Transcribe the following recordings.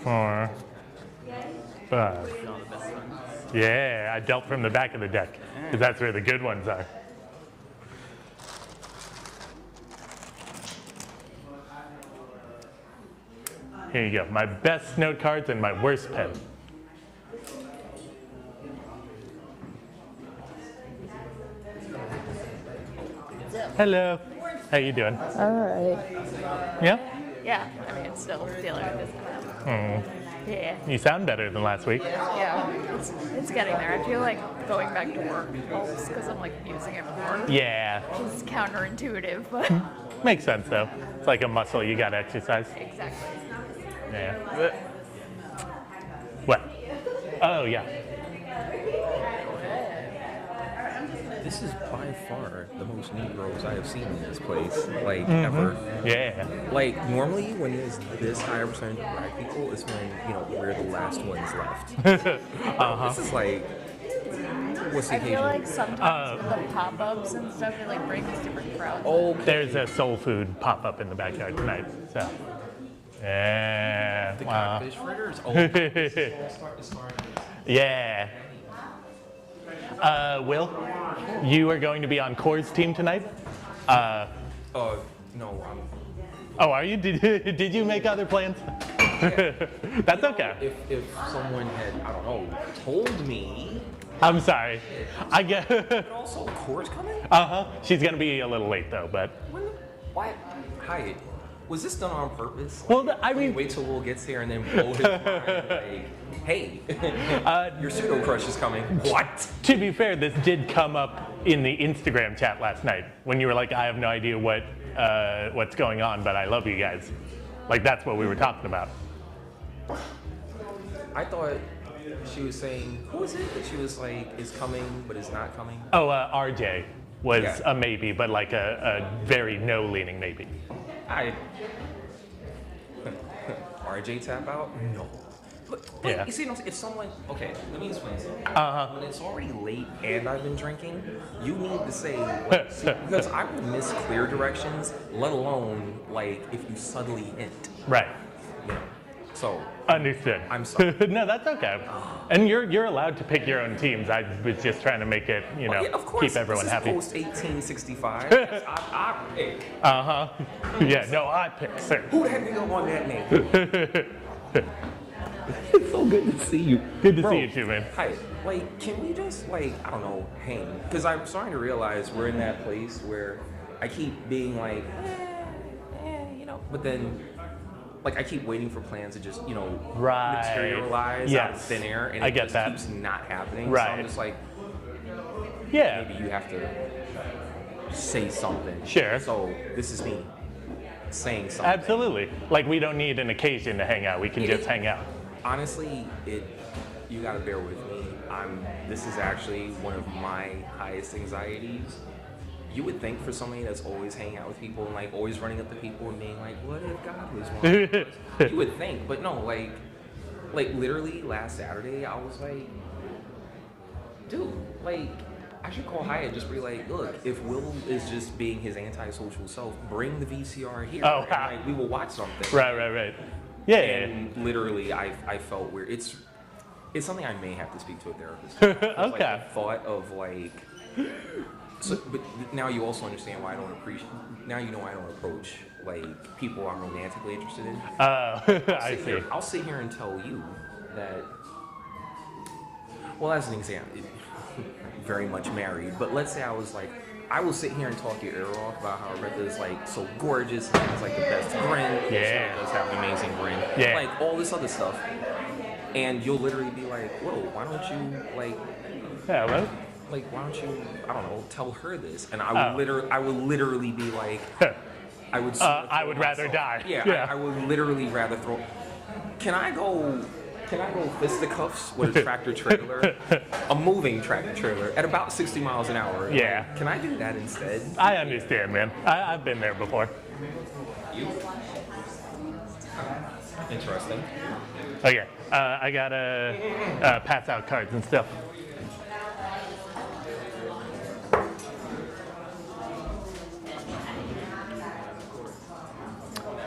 4, 5. Yeah, I dealt from the back of the deck, because that's where the good ones are. Here you go, my best note cards and my worst pen. Hello. How you doing? All right. Yeah? Yeah, I mean, it's still dealing with this crap. Yeah. You sound better than last week. Yeah, it's getting there. I feel like going back to work helps because I'm like using it more. Yeah. It's counterintuitive, but Makes sense though. It's like a muscle you gotta exercise. exactly. Yeah. What? Oh yeah. This is by far the most Negroes I have seen in this place, like, ever. Yeah. Like, normally when there's this high a percentage of black people, it's when, you know, we're the last ones left. This is like, what's the I feel like occasion? sometimes with the pop-ups and stuff, it like brings different crowds. Oh, There's a soul food pop up in the backyard tonight. So. Yeah. the Wow. catfish fritters? Oh, Yeah. Will, you are going to be on Core's team tonight. no, Oh, are you? Did you make other plans? That's okay. if someone had, I don't know, told me, I'm sorry. I get. but also, Core's coming? She's gonna be a little late though, but. What? Hyatt, was this done on purpose? Well, I mean. Wait till Will gets here and then blow his mind, like, hey, your pseudo crush is coming. What? To be fair, this did come up in the Instagram chat last night when you were like, I have no idea what's going on, but I love you guys. Like, that's what we were talking about. I thought she was saying, who is it that she was like, is coming but is not coming? Oh, RJ was Yeah. a maybe, but like a very no-leaning maybe. RJ tap out? No. But Yeah. you see, if someone, okay, let me explain something. Uh-huh. When it's already late and I've been drinking, you need to say, like, because I will miss clear directions, let alone, like, if you subtly hint. Right. You know. So, Understood. I'm sorry. No, that's okay. And you're allowed to pick your own teams. I was just trying to make it, you know, yeah, of course, keep everyone this is happy. post 1865. I pick. Yeah, no, I pick, sir. Who the heck did on that name? It's so good to see you. Good to Bro, see you too, man. Hi, like, can we just, like, I don't know, hang? Because I'm starting to realize we're in that place where I keep being like, you know, but then, like, I keep waiting for plans to just, you know, Right. materialize out of Yes. thin air, and I it get just that. keeps not happening. Right. So I'm just like, Yeah. maybe you have to say something. Sure. So this is me saying something. Absolutely. Like, we don't need an occasion to hang out. We can just hang out. Honestly, you gotta bear with me. This is actually one of my highest anxieties. You would think for somebody that's always hanging out with people and like always running up to people and being like, what if God was one of us? You would think, but no, like literally last Saturday, I was like, dude, like, I should call Hyatt and just be like, look, if Will is just being his antisocial self, bring the VCR here. Oh, and, wow. like, we will watch something. Right. Yeah. And literally, I felt weird. It's something I may have to speak to a therapist about. Okay. Like, the thought of like, but now you also understand why I don't appreciate. Now you know I don't approach like people I'm romantically interested in. I see. I'll sit here and tell you that. Well, as an example, very much married. But let's say I was like, I will sit here and talk your ear off about how Rebecca is like so gorgeous and has like the best grin. Yeah. She does have an amazing grin. Yeah. Like all this other stuff. And you'll literally be like, whoa, why don't you like, Hello. like, why don't you, I don't know, tell her this? And I would literally be like, I would rather die. Yeah. I would literally rather throw. Can I go fisticuffs with a tractor trailer, a moving tractor trailer at about 60 miles an hour? Yeah. Like, can I do that instead? I understand, man. I've been there before. You? Interesting. Okay. I gotta pass out cards and stuff.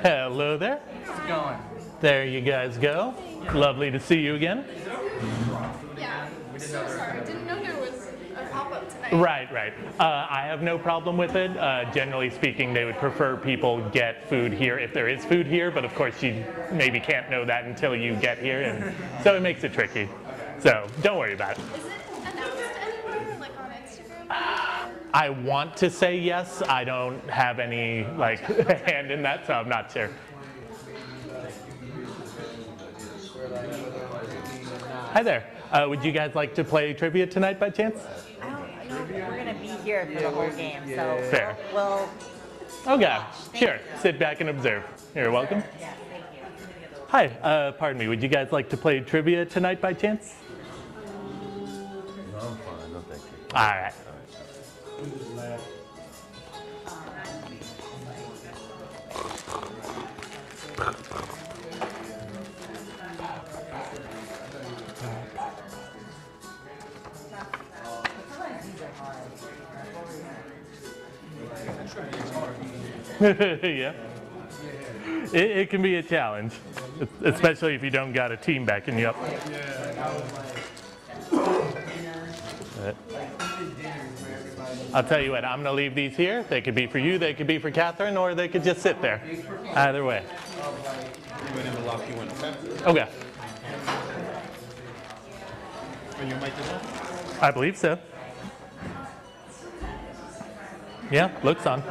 Hello there. How's it going? There you guys go. Lovely to see you again. Yeah, so sorry. Didn't know there was a pop-up tonight. Right. I have no problem with it. Generally speaking, they would prefer people get food here if there is food here, but of course you maybe can't know that until you get here, and so it makes it tricky. So don't worry about it. Is it announced anywhere, like on Instagram? I want to say yes. I don't have any like hand in that, so I'm not sure. Hi there. Would you guys like to play trivia tonight by chance? I don't know. We're gonna be here for the whole game, so Fair. we'll Okay, Thank sure. you. Sit back and observe. You're welcome. yeah, thank you. Hi, pardon me. Would you guys like to play trivia tonight by chance? No, I'm fine. No, thank you. All right. Yeah. It can be a challenge, especially if you don't got a team backing you up. But I'll tell you what, I'm going to leave these here. They could be for you, they could be for Catherine, or they could just sit there. Either way. Okay. I believe so. Yeah, looks on.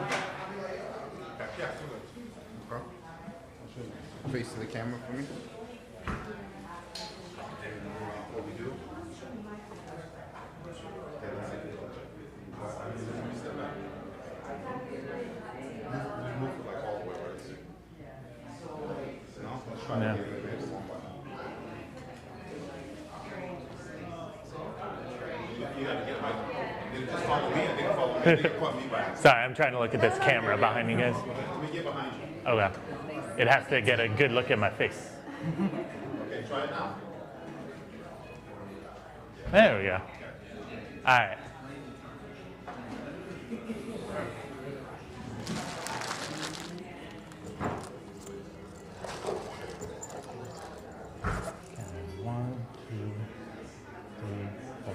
Face to the camera for me. Yeah. Sorry, I'm trying to look at this camera behind you guys. Okay. It has to get a good look at my face. There we go. All right. One, two, three, four.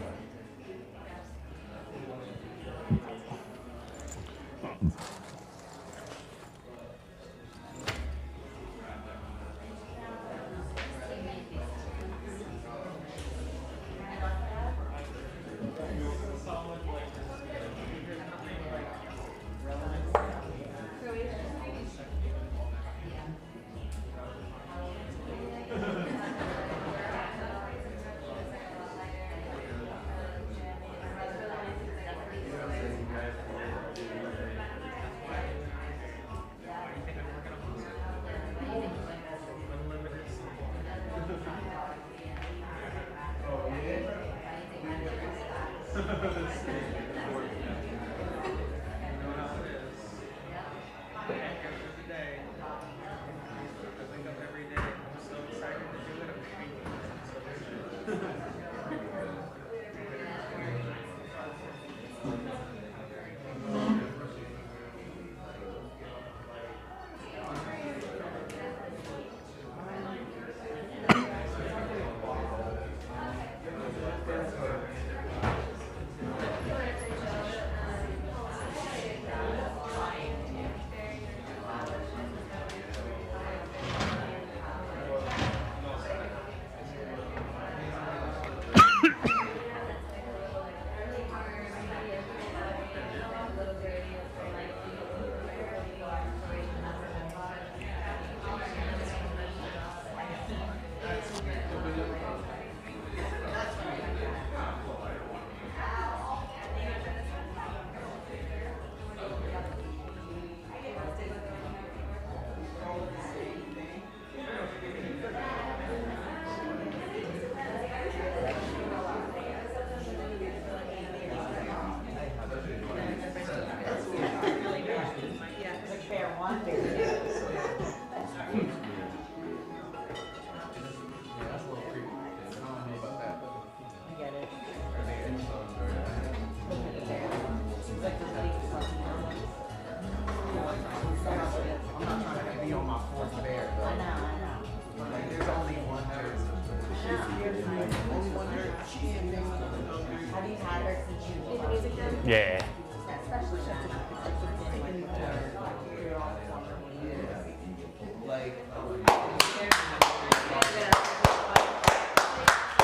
Yeah.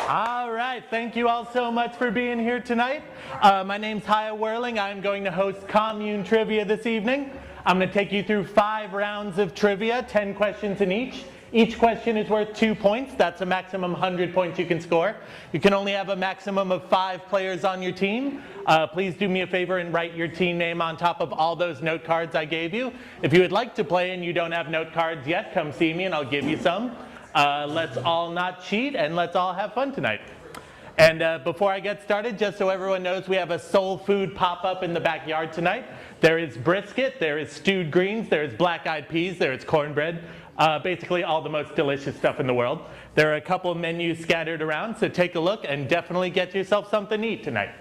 All right, thank you all so much for being here tonight. My name's Haya Whirling. I'm going to host Commune Trivia this evening. I'm going to take you through 5 rounds of trivia, 10 questions in each. Each question is worth 2 points. That's a maximum 100 points you can score. You can only have a maximum of 5 players on your team. Please do me a favor and write your team name on top of all those note cards I gave you. If you would like to play and you don't have note cards yet, come see me and I'll give you some. Let's all not cheat and let's all have fun tonight. And before I get started, just so everyone knows, we have a soul food pop-up in the backyard tonight. There is brisket, there is stewed greens, there is black-eyed peas, there is cornbread, basically all the most delicious stuff in the world. There are a couple of menus scattered around, so take a look and definitely get yourself something to eat tonight.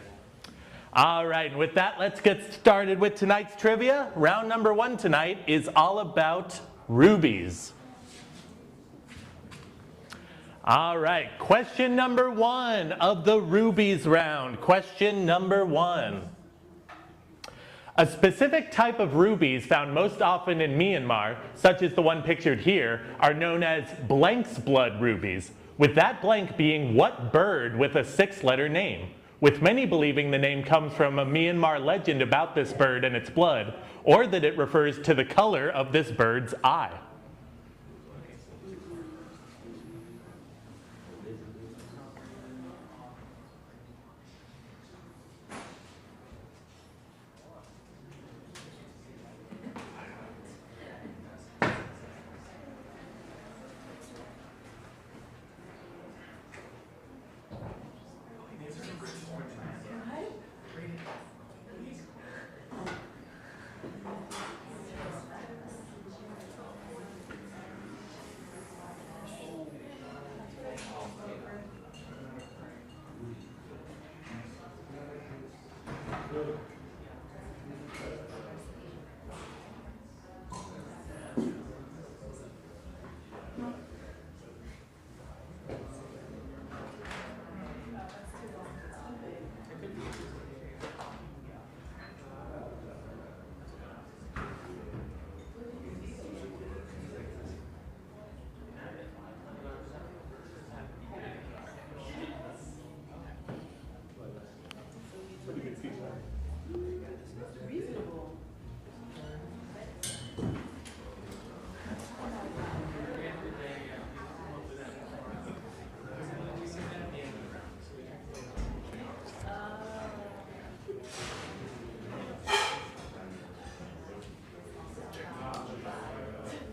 All right, and with that, let's get started with tonight's trivia. Round number 1 tonight is all about rubies. All right, question number 1 of the rubies round. Question number 1. A specific type of rubies found most often in Myanmar, such as the one pictured here, are known as blank's blood rubies, with that blank being what bird with a 6-letter name, with many believing the name comes from a Myanmar legend about this bird and its blood, or that it refers to the color of this bird's eye.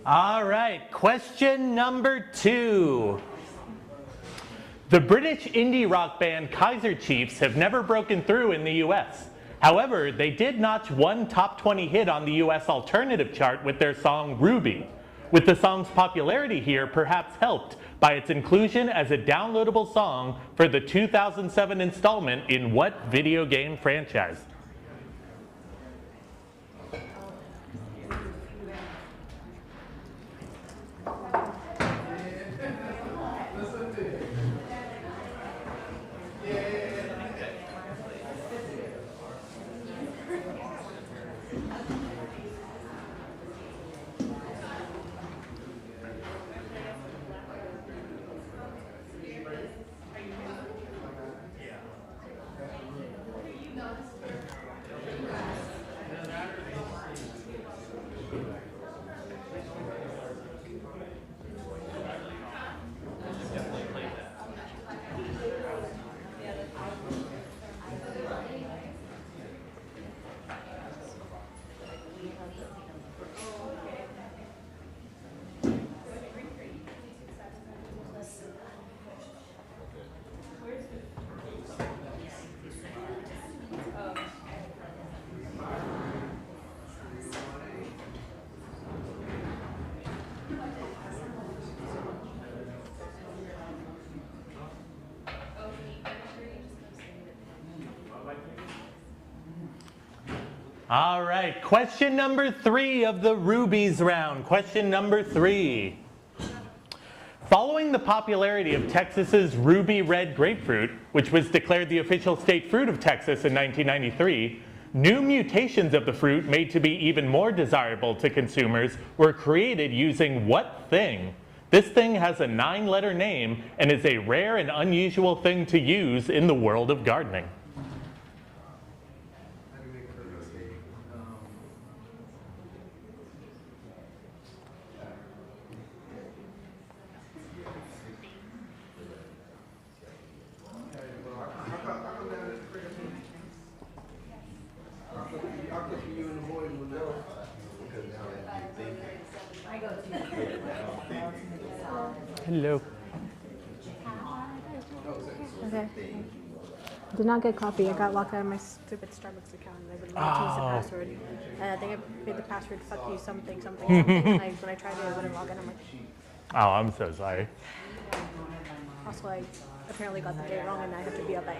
All right, question number 2. The British indie rock band Kaiser Chiefs have never broken through in the US. However, they did notch 1 top 20 hit on the US alternative chart with their song Ruby, with the song's popularity here perhaps helped by its inclusion as a downloadable song for the 2007 installment in what video game franchise? All right, question number 3 of the rubies round. Question number 3. Following the popularity of Texas's ruby red grapefruit, which was declared the official state fruit of Texas in 1993, New mutations of the fruit made to be even more desirable to consumers were created using what thing? This thing has a 9-letter name and is a rare and unusual thing to use in the world of gardening. Hello. Okay. Did not get coffee. I got locked out of my stupid Starbucks account. And I've been trying to change the password. And I think I made the password "fuck you" something. And when I tried it, I wouldn't log in. I'm like, Oh, I'm so sorry. also I apparently got the day wrong, and I have to be up at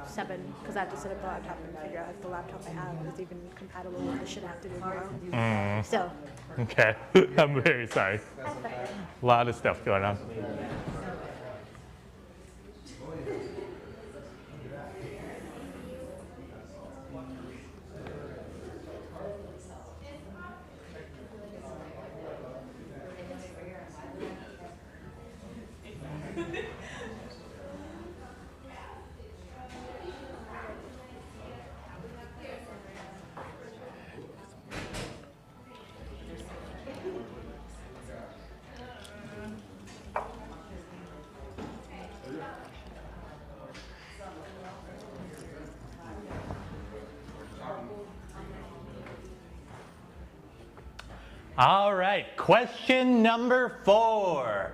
7 because I have to set up the laptop and figure out if the laptop I have is even compatible with the shit I have to do tomorrow. So. Okay, I'm very sorry. A lot of stuff going on. All right, question number 4.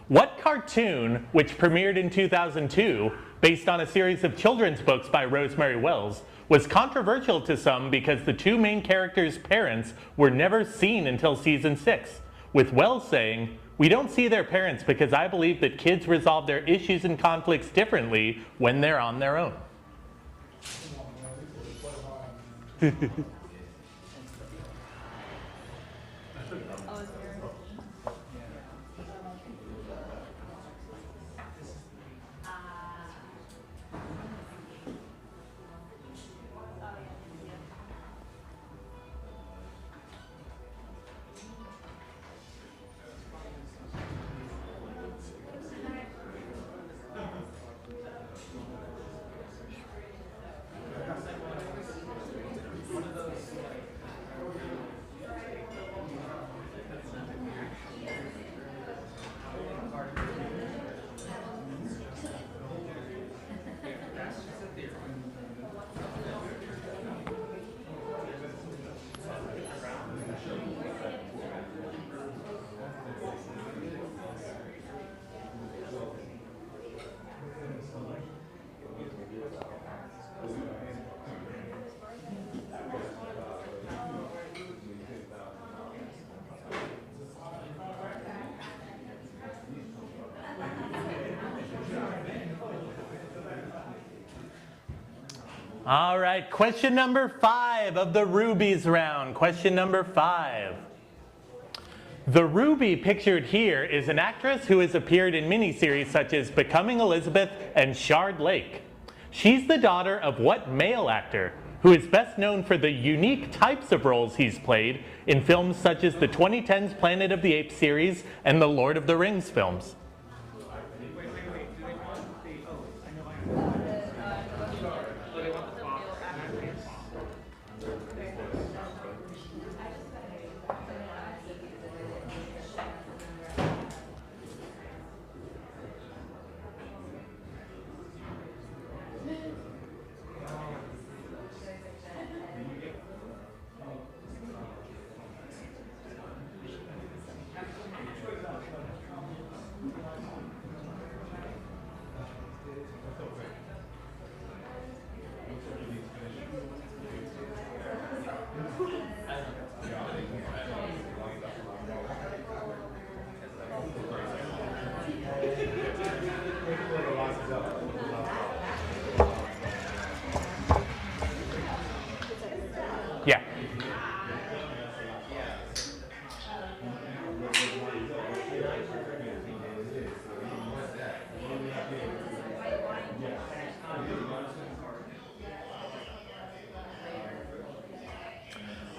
What cartoon, which premiered in 2002, based on a series of children's books by Rosemary Wells, was controversial to some because the 2 main characters' parents were never seen until season 6, with Wells saying, "We don't see their parents because I believe that kids resolve their issues and conflicts differently when they're on their own." All right, question number 5 of the Rubies round. Question number 5. The Ruby pictured here is an actress who has appeared in miniseries such as Becoming Elizabeth and Shard Lake. She's the daughter of what male actor, who is best known for the unique types of roles he's played in films such as the 2010's Planet of the Apes series and the Lord of the Rings films?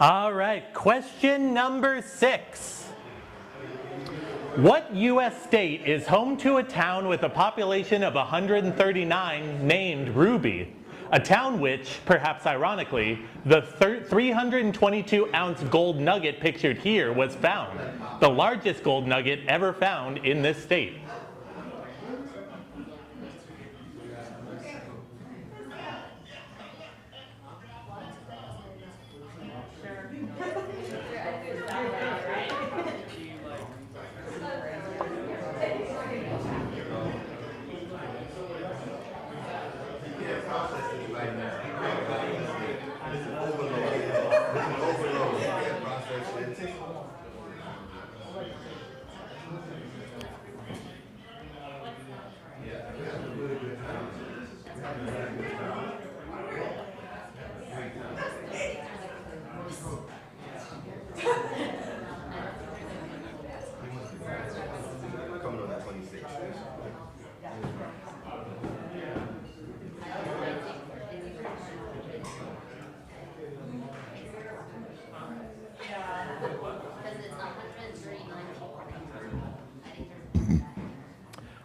All right, question number 6. What U.S. state is home to a town with a population of 139 named Ruby? A town which, perhaps ironically, the 322-ounce gold nugget pictured here was found. The largest gold nugget ever found in this state.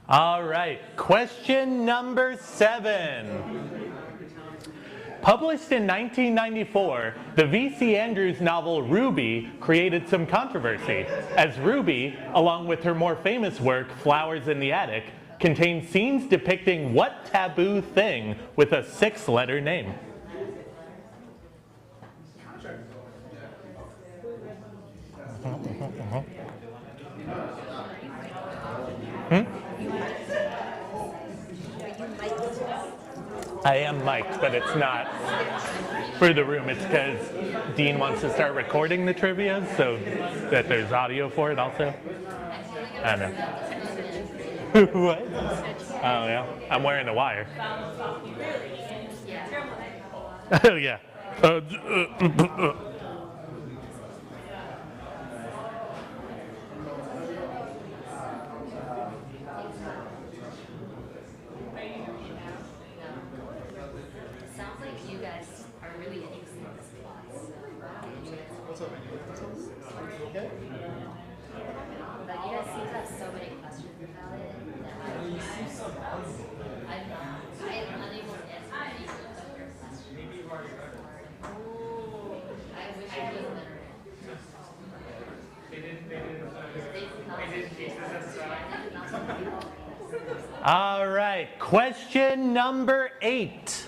All right, question number 7. Published in 1994, the V.C. Andrews novel Ruby created some controversy, as Ruby, along with her more famous work Flowers in the Attic, contains scenes depicting what taboo thing with a 6-letter name? I am mic'd, but it's not for the room. It's because Dean wants to start recording the trivia so that there's audio for it also. I don't know. What? Oh, yeah. I'm wearing a wire. Oh, yeah. All right, question number 8.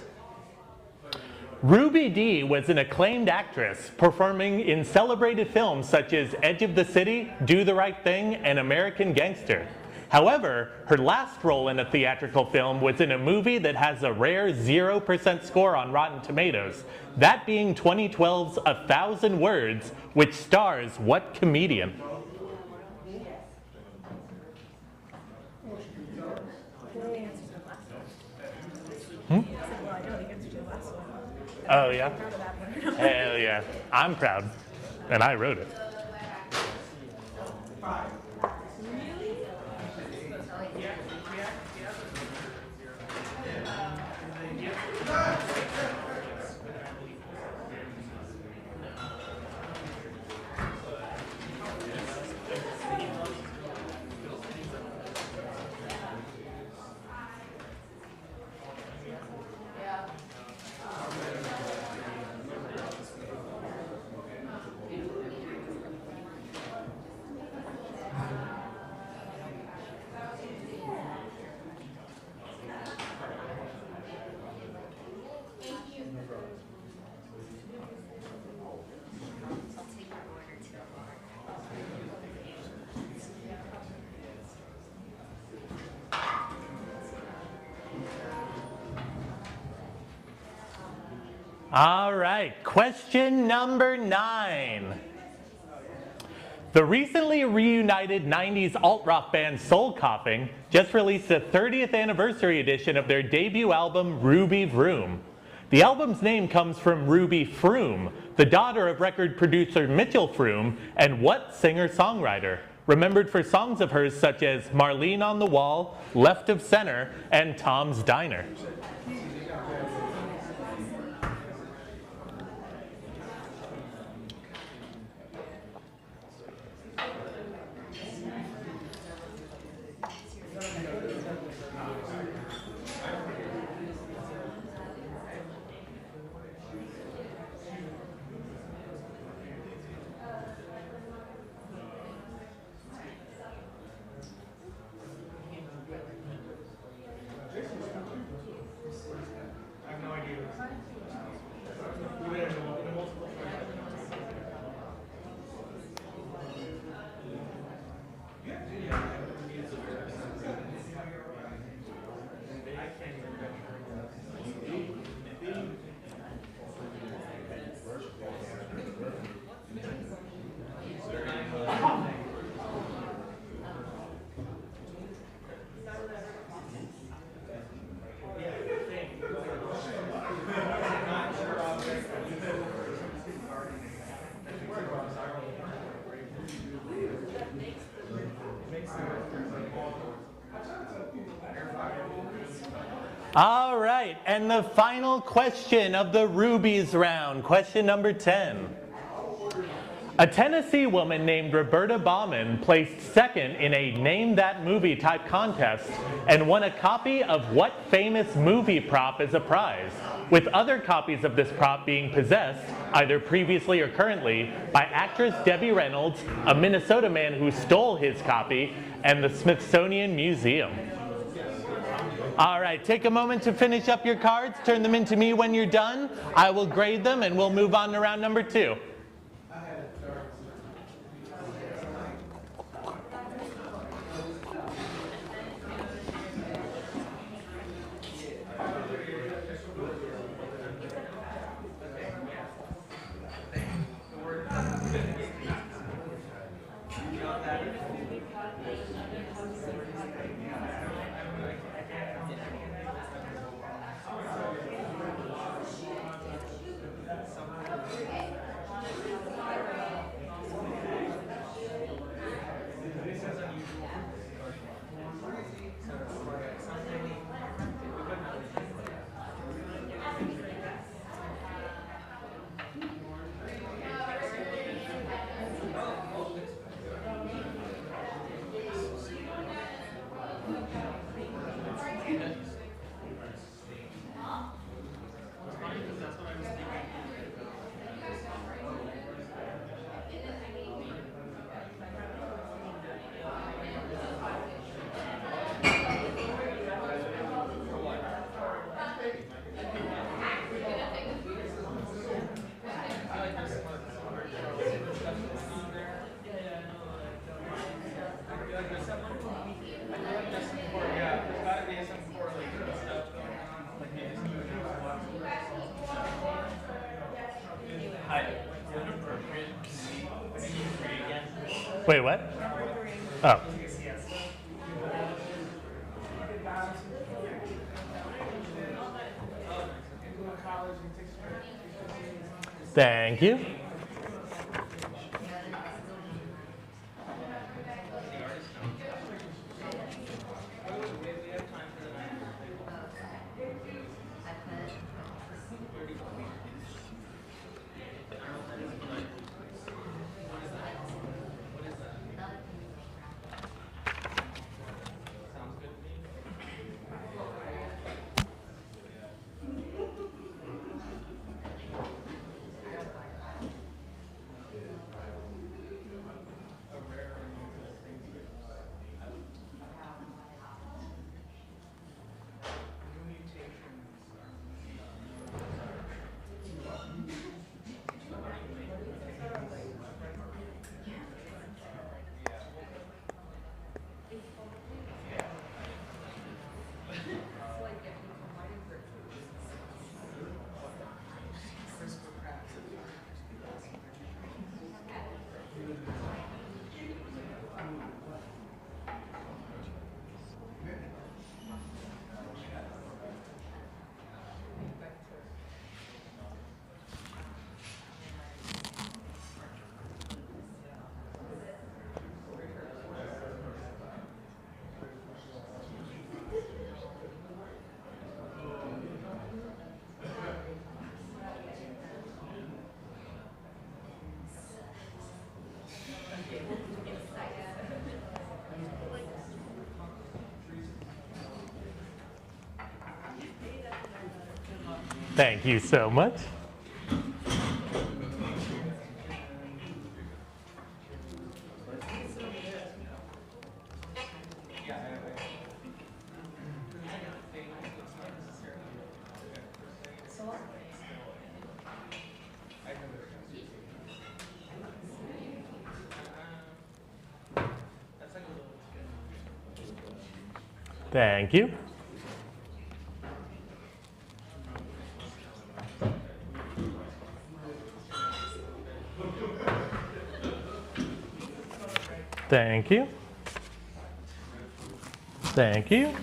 Ruby Dee was an acclaimed actress performing in celebrated films such as Edge of the City, Do the Right Thing, and American Gangster. However, her last role in a theatrical film was in a movie that has a rare 0% score on Rotten Tomatoes, that being 2012's 1,000 Words, which stars what comedian? Oh, yeah? Hell yeah. I'm proud. And I wrote it. All right, question number 9. The recently reunited 90s alt-rock band Soul Coughing just released a 30th anniversary edition of their debut album, Ruby Vroom. The album's name comes from Ruby Froome, the daughter of record producer Mitchell Froome and what singer-songwriter? Remembered for songs of hers such as Marlene on the Wall, Left of Center, and Tom's Diner. All right, and the final question of the Rubies round, question number 10. A Tennessee woman named Roberta Bauman placed second in a Name That Movie type contest and won a copy of what famous movie prop as a prize, with other copies of this prop being possessed, either previously or currently, by actress Debbie Reynolds, a Minnesota man who stole his copy, and the Smithsonian Museum. All right, take a moment to finish up your cards. Turn them into me when you're done. I will grade them and we'll move on to round number 2. Wait, what? Oh. Thank you. Thank you so much. Thank you. Thank you. Thank you.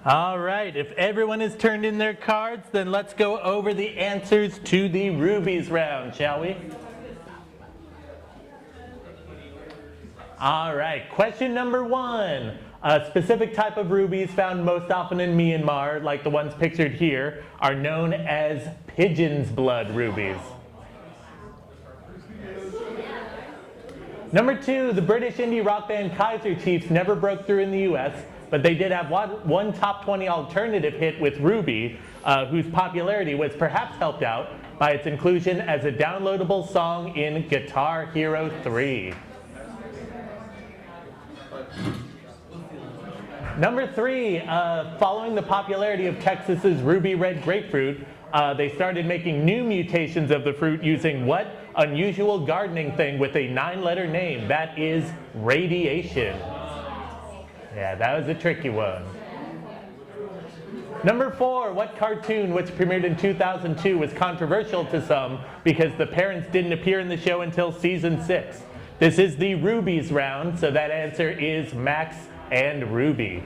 All right, if everyone has turned in their cards, then let's go over the answers to the rubies round, shall we? All right, question number 1. A specific type of rubies found most often in Myanmar, like the ones pictured here, are known as pigeon's blood rubies. Number 2, the British indie rock band Kaiser Chiefs never broke through in the US, but they did have one top 20 alternative hit with Ruby, whose popularity was perhaps helped out by its inclusion as a downloadable song in Guitar Hero 3. Number 3, following the popularity of Texas's ruby red grapefruit, they started making new mutations of the fruit using what unusual gardening thing with a 9-letter name? That is radiation. Yeah, that was a tricky one. Number 4, what cartoon, which premiered in 2002, was controversial to some because the parents didn't appear in the show until season 6? This is the Rubies round, so that answer is Max and Ruby.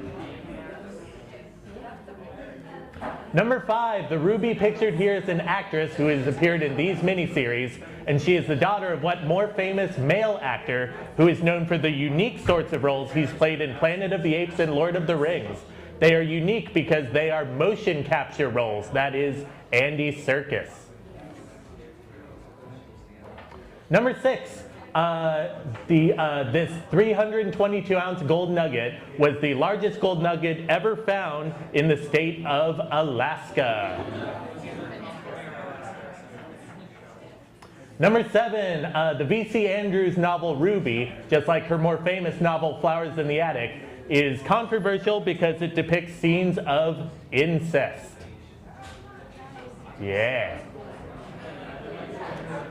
Number 5, the Ruby pictured here is an actress who has appeared in these miniseries, and she is the daughter of what more famous male actor who is known for the unique sorts of roles he's played in Planet of the Apes and Lord of the Rings. They are unique because they are motion capture roles. That is Andy Serkis. Number 6, this 322-ounce gold nugget was the largest gold nugget ever found in the state of Alaska. Number 7, the V.C. Andrews novel Ruby, just like her more famous novel Flowers in the Attic, is controversial because it depicts scenes of incest. Yeah.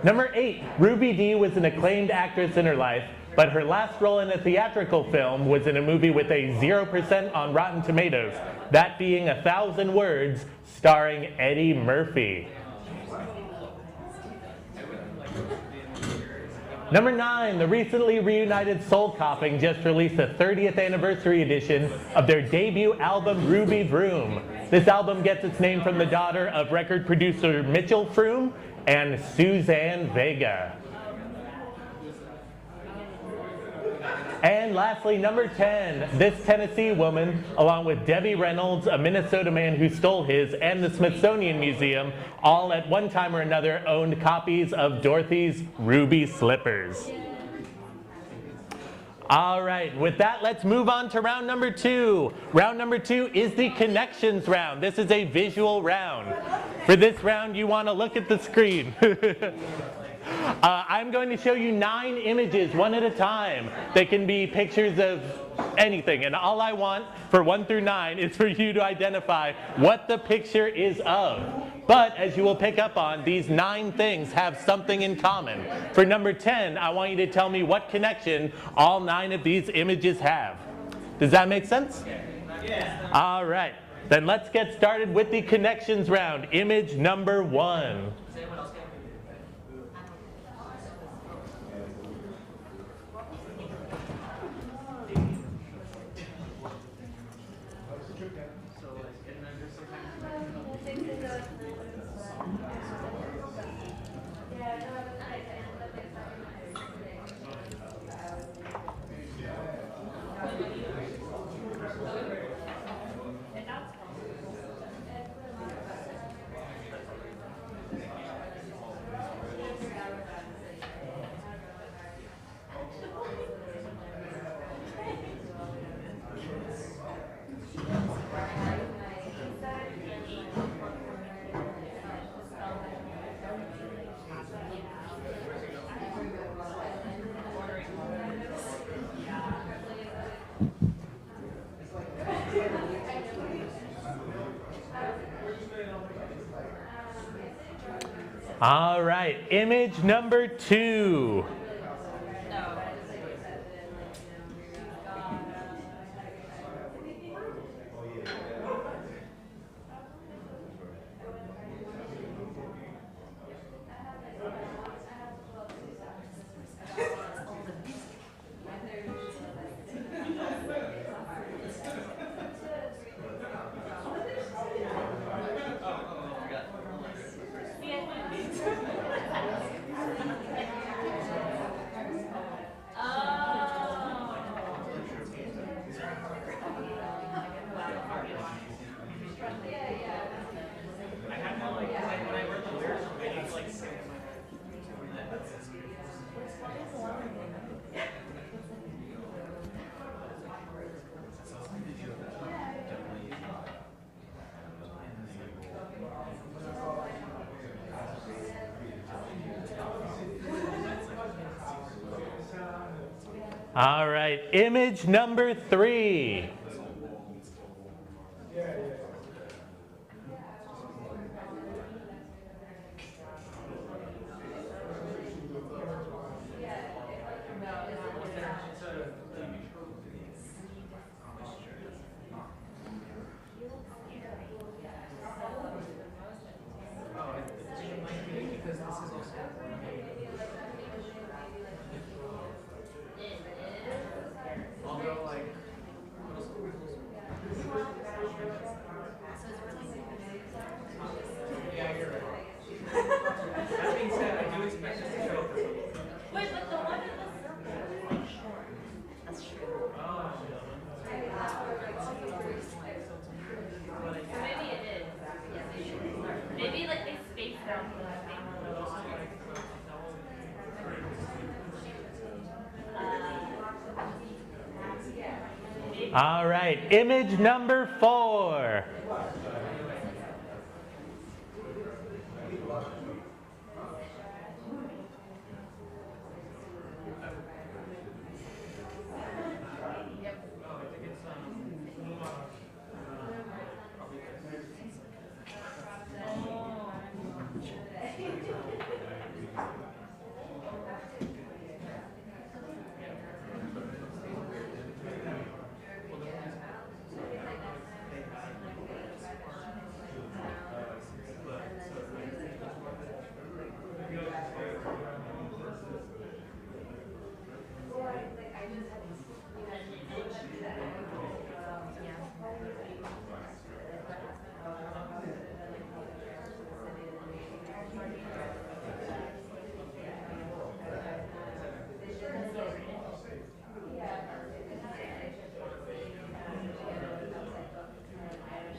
Number 8, Ruby Dee was an acclaimed actress in her life, but her last role in a theatrical film was in a movie with a 0% on Rotten Tomatoes, that being 1,000 Words, starring Eddie Murphy. Number 9, the recently reunited Soul Coughing just released a 30th anniversary edition of their debut album, Ruby Vroom. This album gets its name from the daughter of record producer Mitchell Froom and Suzanne Vega. And lastly, number 10, this Tennessee woman, along with Debbie Reynolds, a Minnesota man who stole his, and the Smithsonian Museum, all at one time or another owned copies of Dorothy's Ruby Slippers. All right, with that, let's move on to round number 2. Round number 2 is the connections round. This is a visual round. For this round, you want to look at the screen. I'm going to show you 9 images, one at a time. They can be pictures of anything, and all I want for 1 through 9 is for you to identify what the picture is of. But as you will pick up on, these 9 things have something in common. For number 10, I want you to tell me what connection all 9 of these images have. Does that make sense? Yeah. All right. Then let's get started with the connections round. Image number 1. All right, image number 2. All right, image number 3. All right, image number 4.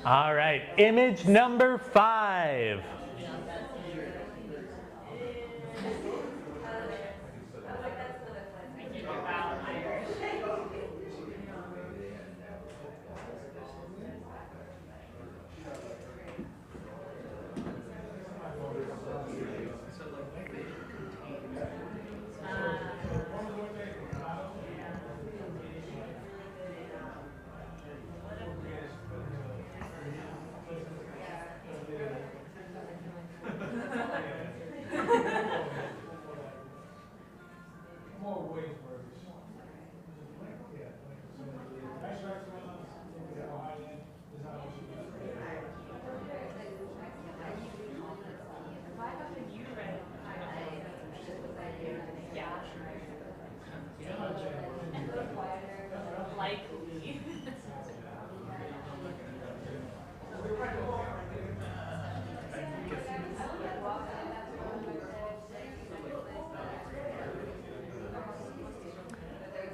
All right, image number 5.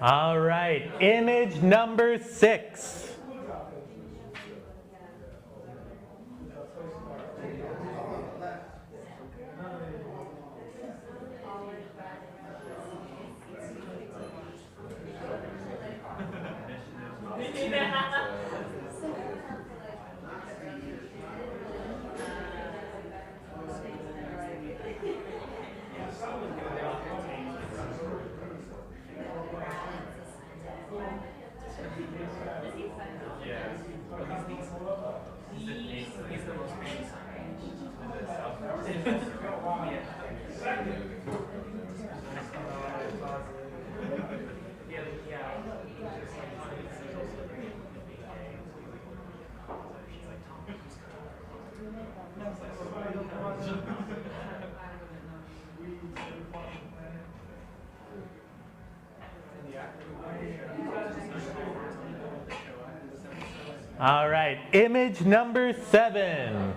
All right, image number 6. All right, image number 7.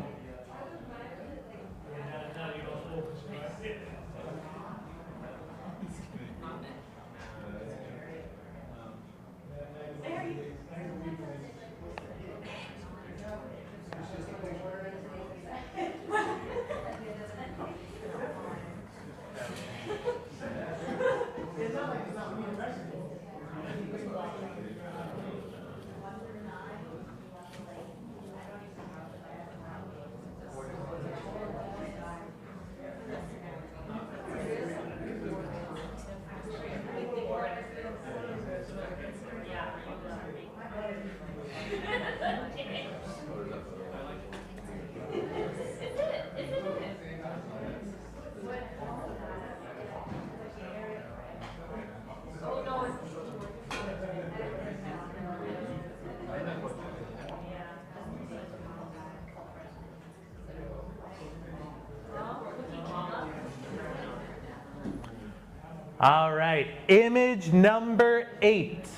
All right, image number 8.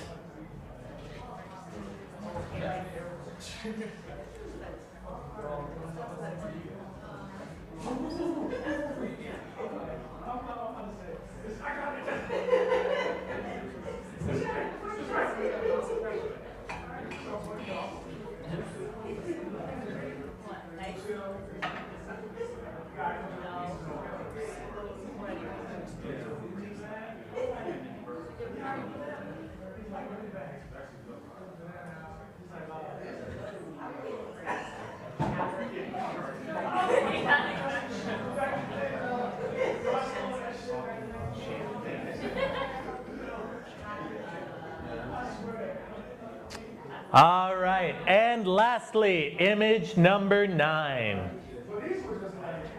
All right, and lastly, image number 9.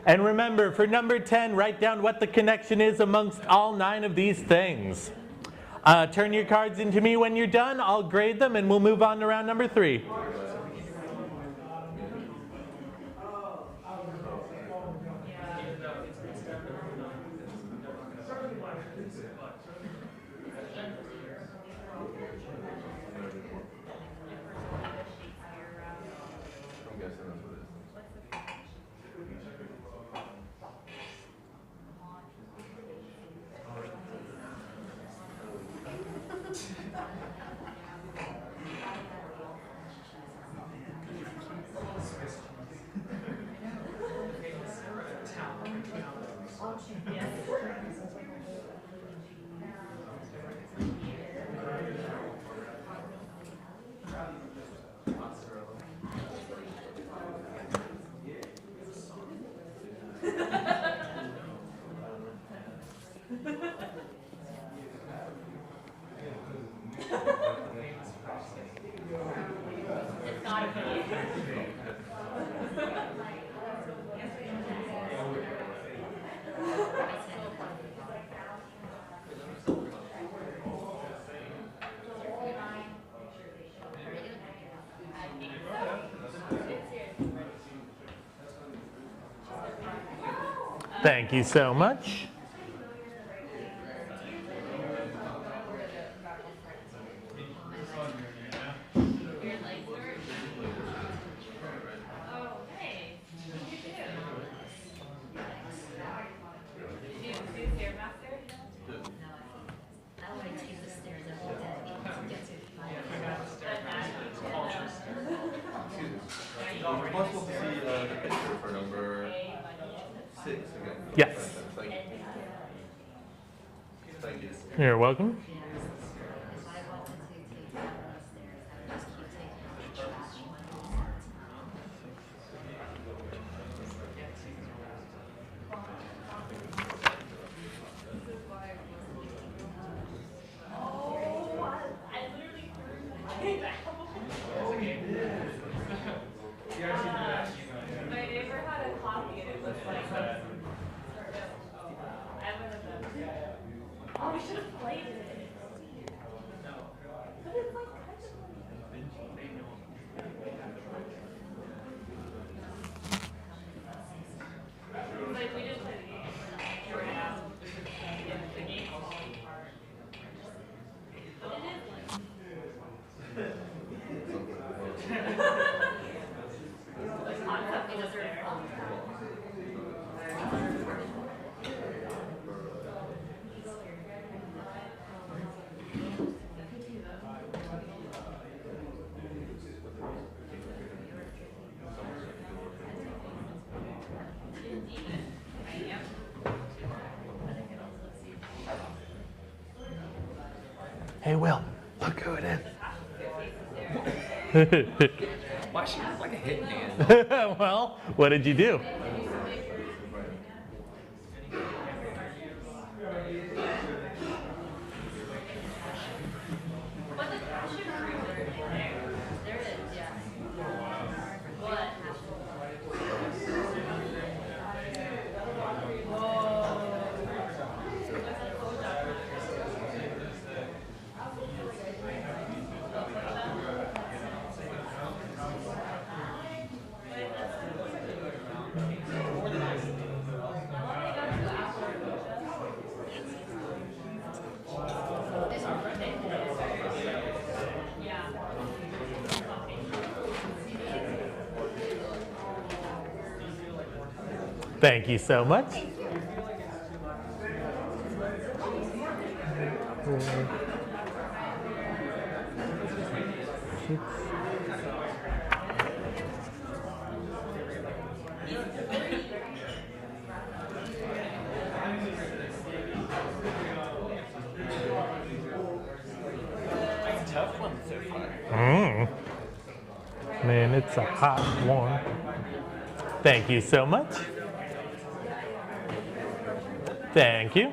And remember, for number 10, write down what the connection is amongst all 9 of these things. Turn your cards into me when you're done. I'll grade them and we'll move on to round number 3. Thank you so much. Yes. You're welcome. Hey, Will, look who it is. Why she look like a hitman? Well, what did you do? Thank you so much. Tough one so far. Man, it's a hot one. Thank you so much. Thank you.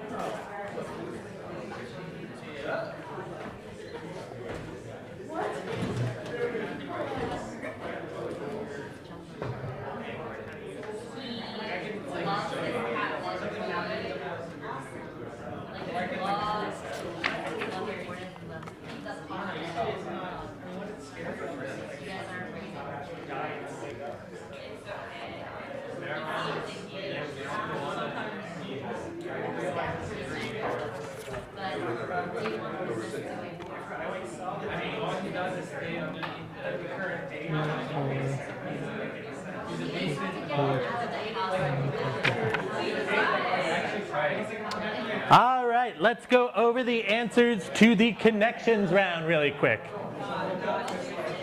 All right, let's go over the answers to the connections round really quick.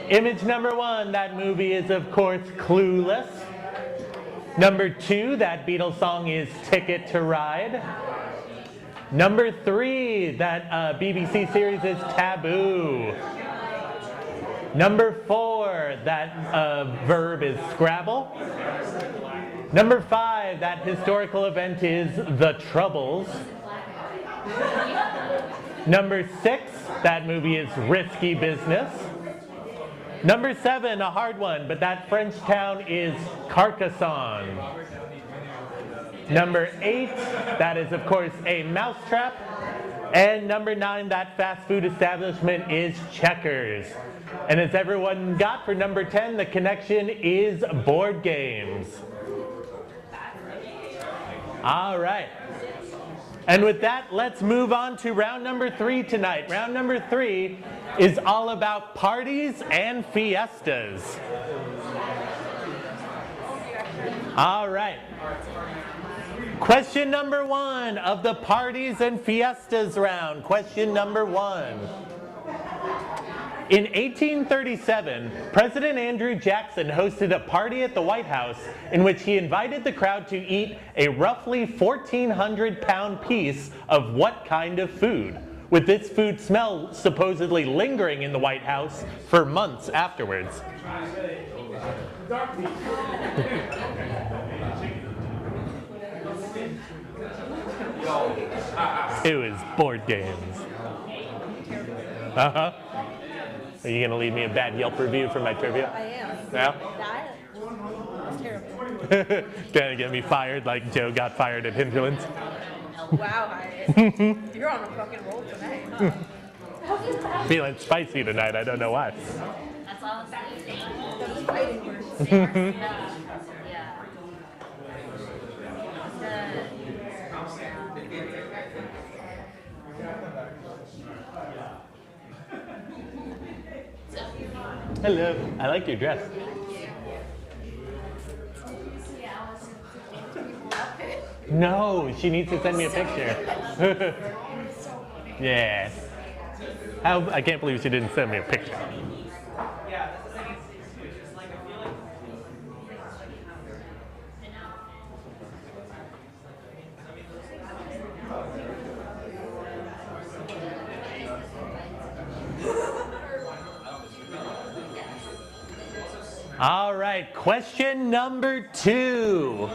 Image number 1, that movie is of course Clueless. Number 2, that Beatles song is Ticket to Ride. Number 3, that BBC series is Taboo. Number 4, that verb is Scrabble. Number 5, that historical event is The Troubles. Number 6, that movie is Risky Business. Number 7, a hard one, but that French town is Carcassonne. Number 8, that is of course a mousetrap. And number 9, that fast food establishment is Checkers. And as everyone got for number 10, the connection is board games. All right. And with that, let's move on to round number 3 tonight. Round number 3 is all about parties and fiestas. All right. Question number 1 of the parties and fiestas round. Question number 1. In 1837, President Andrew Jackson hosted a party at the White House in which he invited the crowd to eat a roughly 1,400-pound piece of what kind of food? With this food smell supposedly lingering in the White House for months afterwards. It was board games. Uh-huh. Are you going to leave me a bad Yelp review for my trivia? I am. Yeah? That was terrible. Gonna get me fired like Joe got fired at Hinterlands? Wow, Hyatt. You're on a fucking roll tonight, huh? Feeling spicy tonight, I don't know why. That's all I'm saying. Those fighting words. Yeah. Hello, I like your dress. No, she needs to send me a picture. Yeah. I can't believe she didn't send me a picture. All right, question number 2.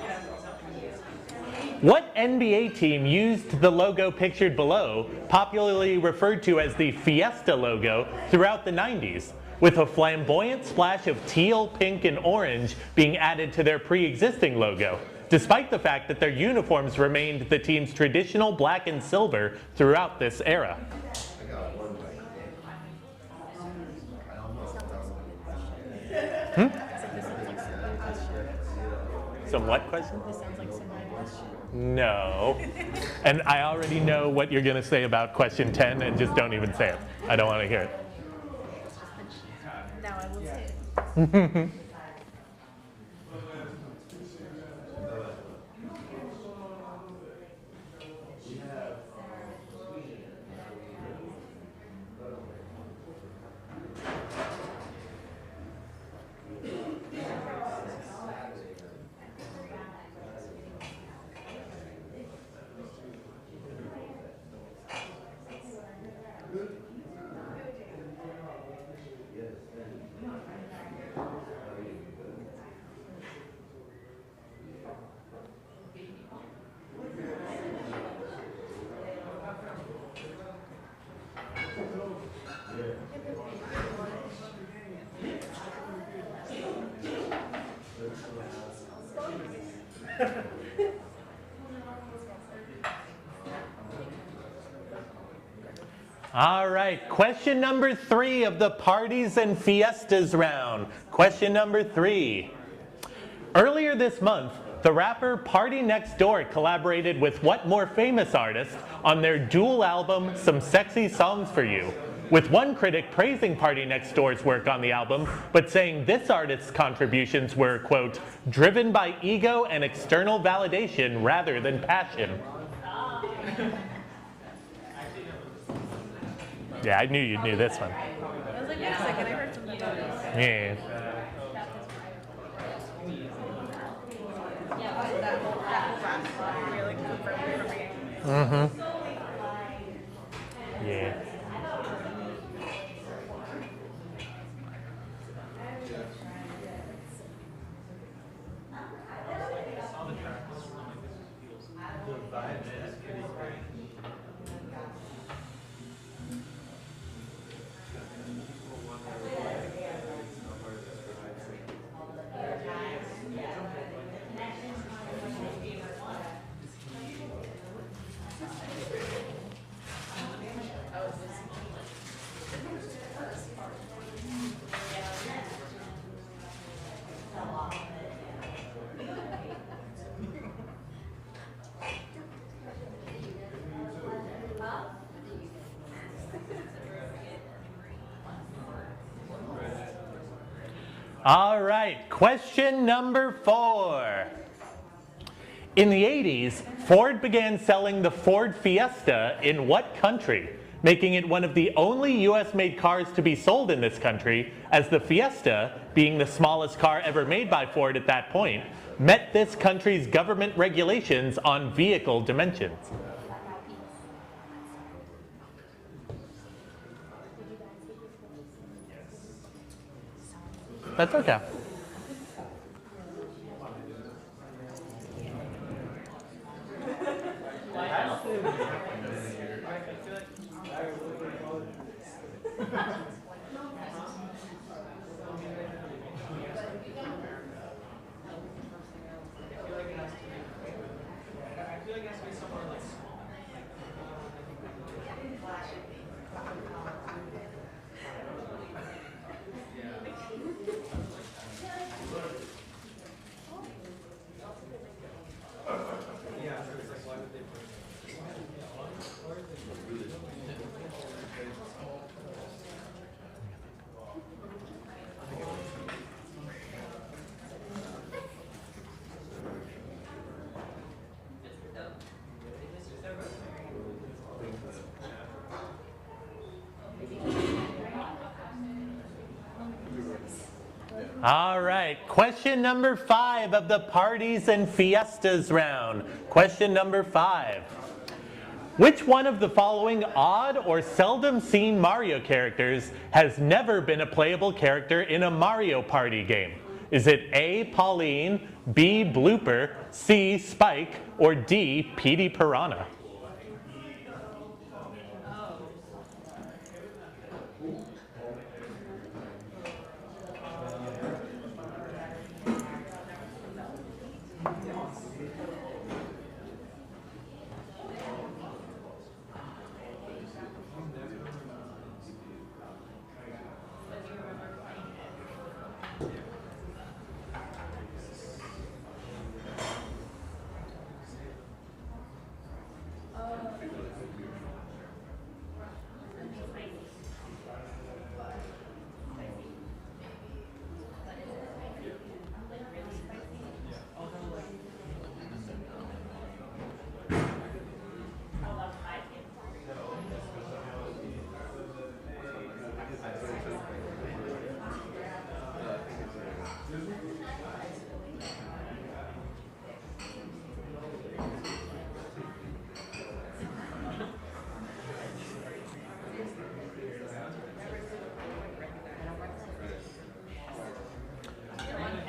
What NBA team used the logo pictured below, popularly referred to as the Fiesta logo, throughout the 90s, with a flamboyant splash of teal, pink, and orange being added to their pre-existing logo, despite the fact that their uniforms remained the team's traditional black and silver throughout this era? Some what question? This sounds like some No. And I already know what you're going to say about question 10, and just don't even say it. I don't want to hear it. Now I will say it. All right, question number 3 of the parties and fiestas round. Question number 3. Earlier this month, the rapper Party Next Door collaborated with what more famous artist on their dual album, Some Sexy Songs for You, with one critic praising Party Next Door's work on the album, but saying this artist's contributions were, quote, driven by ego and external validation rather than passion. Yeah, I knew you knew this one. I was like, wait a second, I heard something about this. Yeah. That whole rap really confirmed it for me. Mm-hmm. Yeah. All right, question number 4. In the 80s, Ford began selling the Ford Fiesta in what country? making it one of the only US-made cars to be sold in this country, as the Fiesta, being the smallest car ever made by Ford at that point, met this country's government regulations on vehicle dimensions. That's okay. All right, question number 5 of the parties and fiestas round. Question number 5. Which one of the following odd or seldom seen Mario characters has never been a playable character in a Mario Party game? Is it A, Pauline, B, Blooper, C, Spike, or D, Petey Piranha?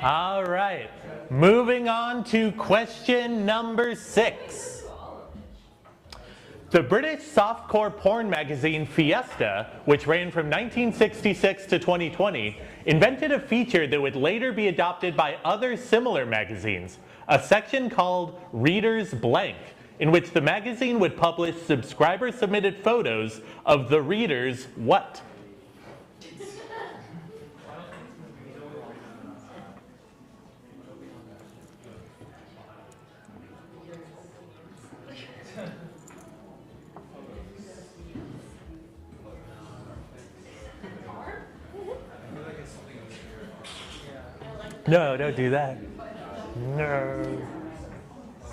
All right, moving on to question number 6. The British softcore porn magazine Fiesta, which ran from 1966 to 2020, invented a feature that would later be adopted by other similar magazines, a section called Reader's Blank, in which the magazine would publish subscriber-submitted photos of the reader's what? No, don't do that. No.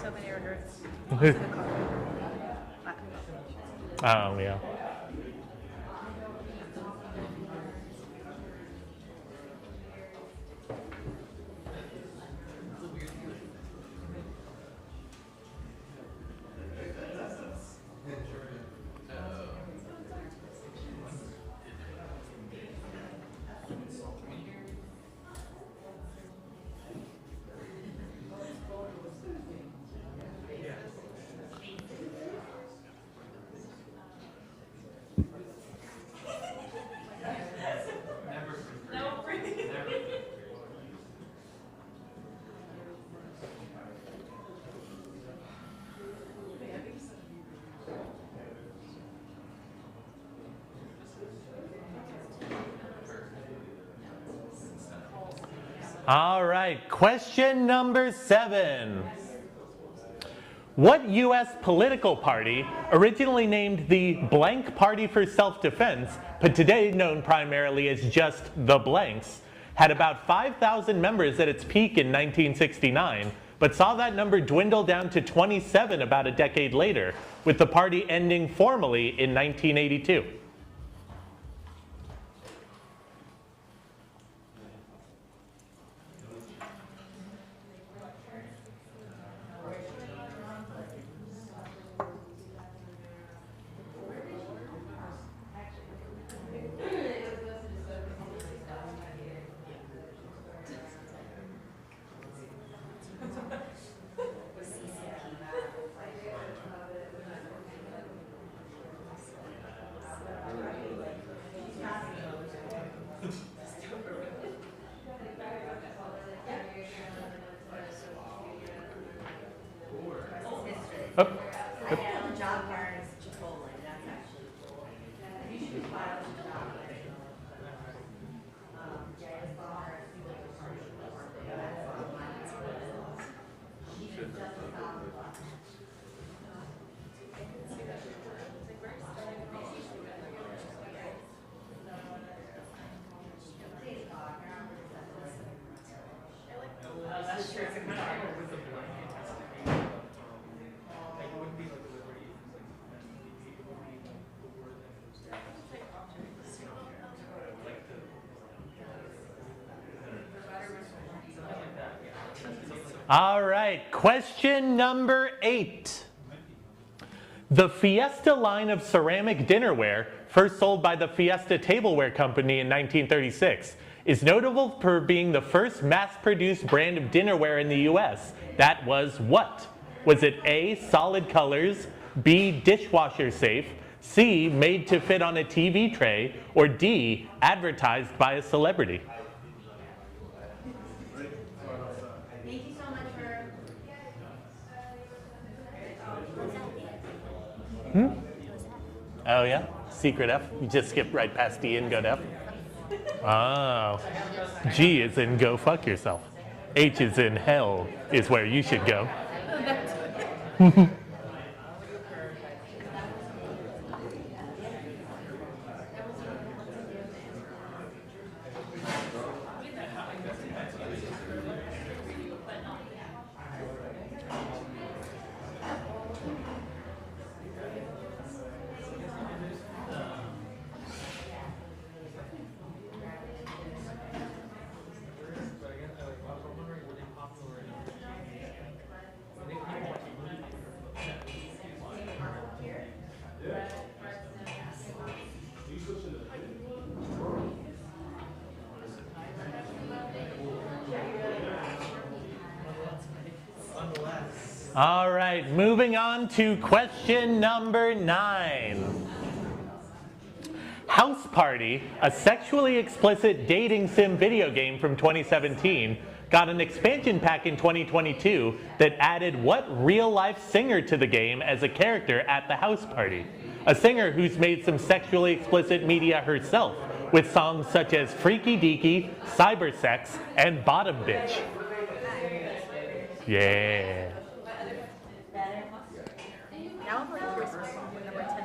So many regrets. Oh, yeah. All right, question number 7. What U.S. political party, originally named the Blank Party for Self-Defense, but today known primarily as just the Blanks, had about 5,000 members at its peak in 1969, but saw that number dwindle down to 27 about a decade later, with the party ending formally in 1982. Oh. Job fair is Chipotle. That's actually cool. You should file a job fair. All right, question number 8. The Fiesta line of ceramic dinnerware, first sold by the Fiesta Tableware Company in 1936, is notable for being the first mass-produced brand of dinnerware in the US. That was what? Was it A, solid colors, B, dishwasher safe, C, made to fit on a TV tray, or D, advertised by a celebrity? Thank you so much for. Oh yeah? Secret F? You just skip right past D and go to F? Oh. G is in go fuck yourself. H is in hell is where you should go. All right, moving on to question number 9. House Party, a sexually explicit dating sim video game from 2017, got an expansion pack in 2022 that added what real-life singer to the game as a character at the house party? A singer who's made some sexually explicit media herself, with songs such as Freaky Deaky, Cybersex, and Bottom Bitch. Yeah. Now I'm like Christmas song with number 10 to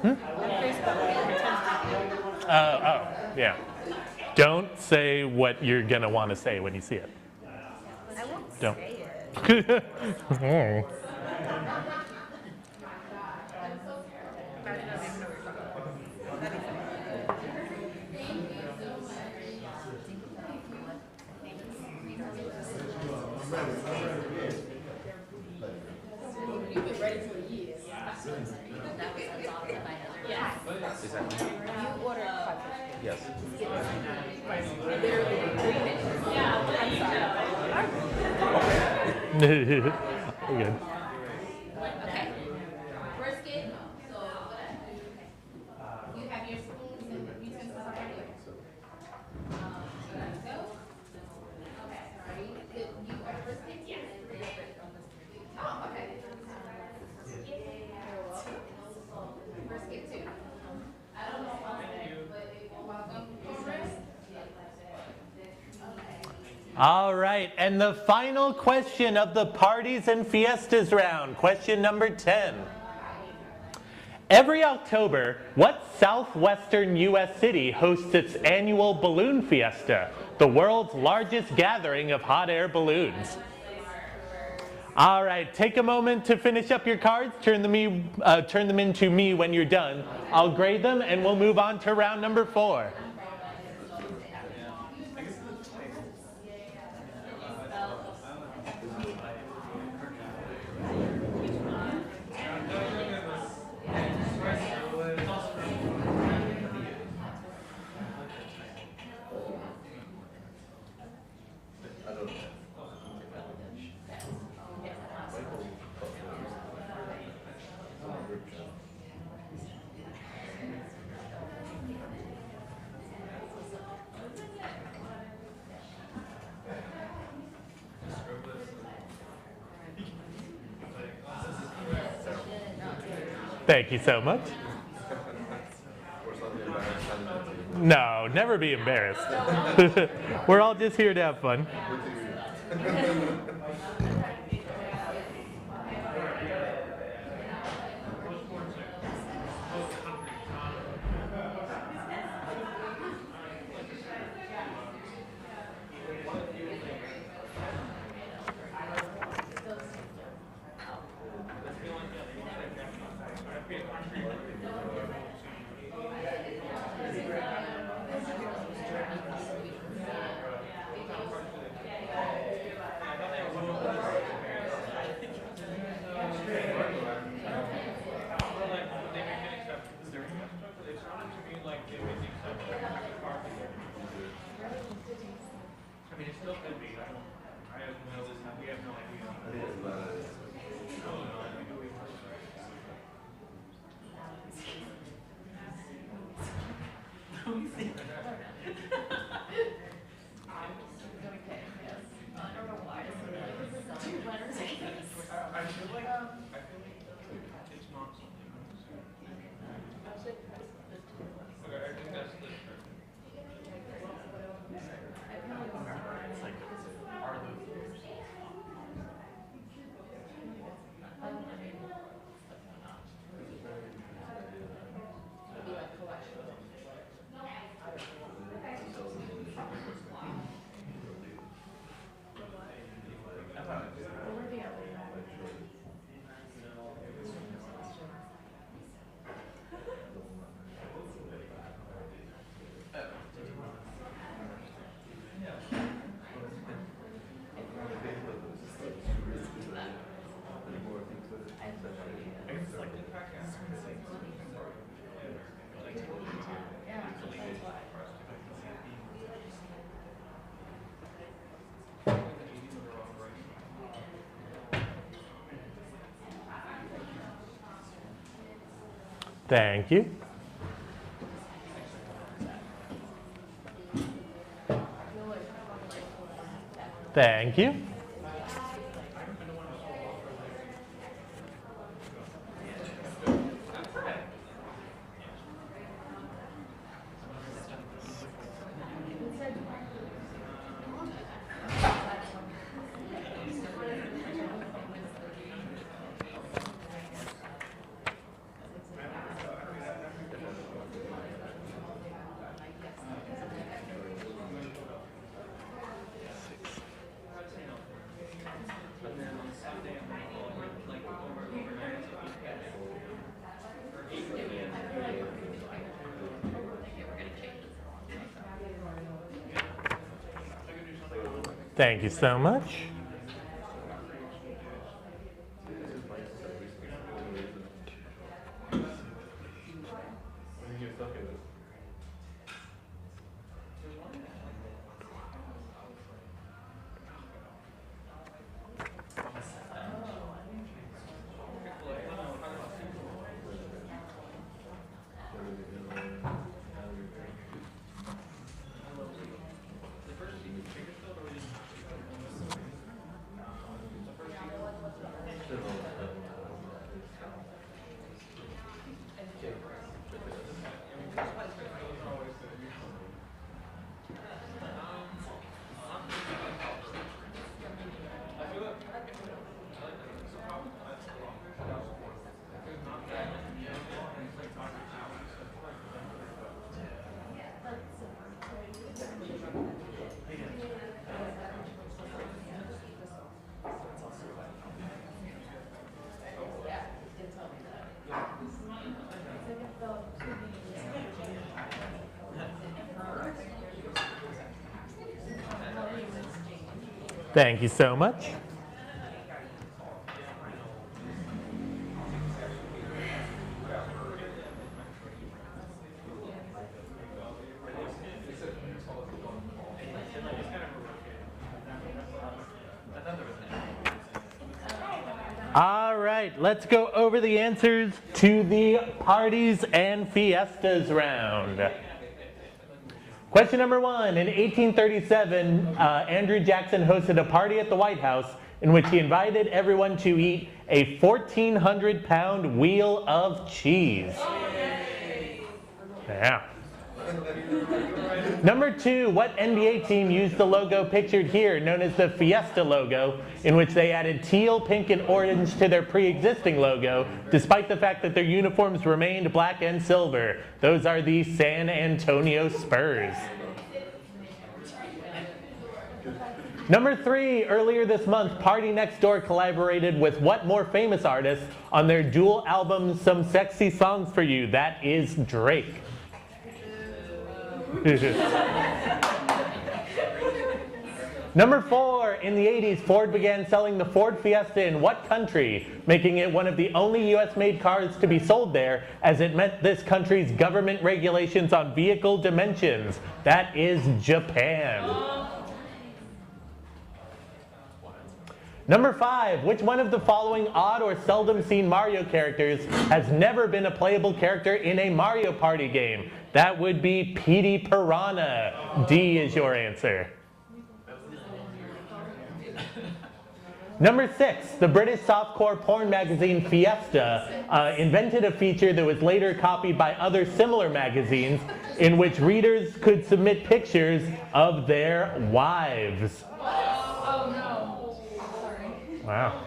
Facebook number 10 to Oh, yeah. Don't say what you're going to want to say when you see it. I won't Don't. say it. Oh. I don't even know what you're talking about. That'd be funny. Is that me? You ordered 5 fish. Yes. Literally 3 minutes. I'm sorry. We're good. Okay. Brisket. So you have your spoons and utensils already. Go. Okay. Sorry. You order brisket? Yes. Oh, okay. Brisket too. I don't know but welcome. All right, and the final question of the Parties and Fiestas round, question number 10. Every October, what southwestern U.S. city hosts its annual balloon fiesta, the world's largest gathering of hot air balloons? All right, take a moment to finish up your cards. Turn them in to me when you're done. I'll grade them and we'll move on to round number 4. Thank you so much. No, never be embarrassed. We're all just here to have fun. Thank you. Thank you. Thank you so much. Thank you so much. All right, let's go over the answers to the parties and fiestas round. Question number 1. In 1837, Andrew Jackson hosted a party at the White House in which he invited everyone to eat a 1,400-pound wheel of cheese. Yeah. Number 2, what NBA team used the logo pictured here, known as the Fiesta logo, in which they added teal, pink, and orange to their pre-existing logo, despite the fact that their uniforms remained black and silver? Those are the San Antonio Spurs. Number 3, earlier this month, Party Next Door collaborated with what more famous artist on their dual album, Some Sexy Songs for You? That is Drake. Number 4, in the 80s, Ford began selling the Ford Fiesta in what country, making it one of the only US-made cars to be sold there, as it met this country's government regulations on vehicle dimensions? That is Japan. Number 5, which one of the following odd or seldom seen Mario characters has never been a playable character in a Mario Party game? That would be Petey Piranha. D is your answer. Number 6, the British softcore porn magazine Fiesta invented a feature that was later copied by other similar magazines in which readers could submit pictures of their wives. Oh no. Wow.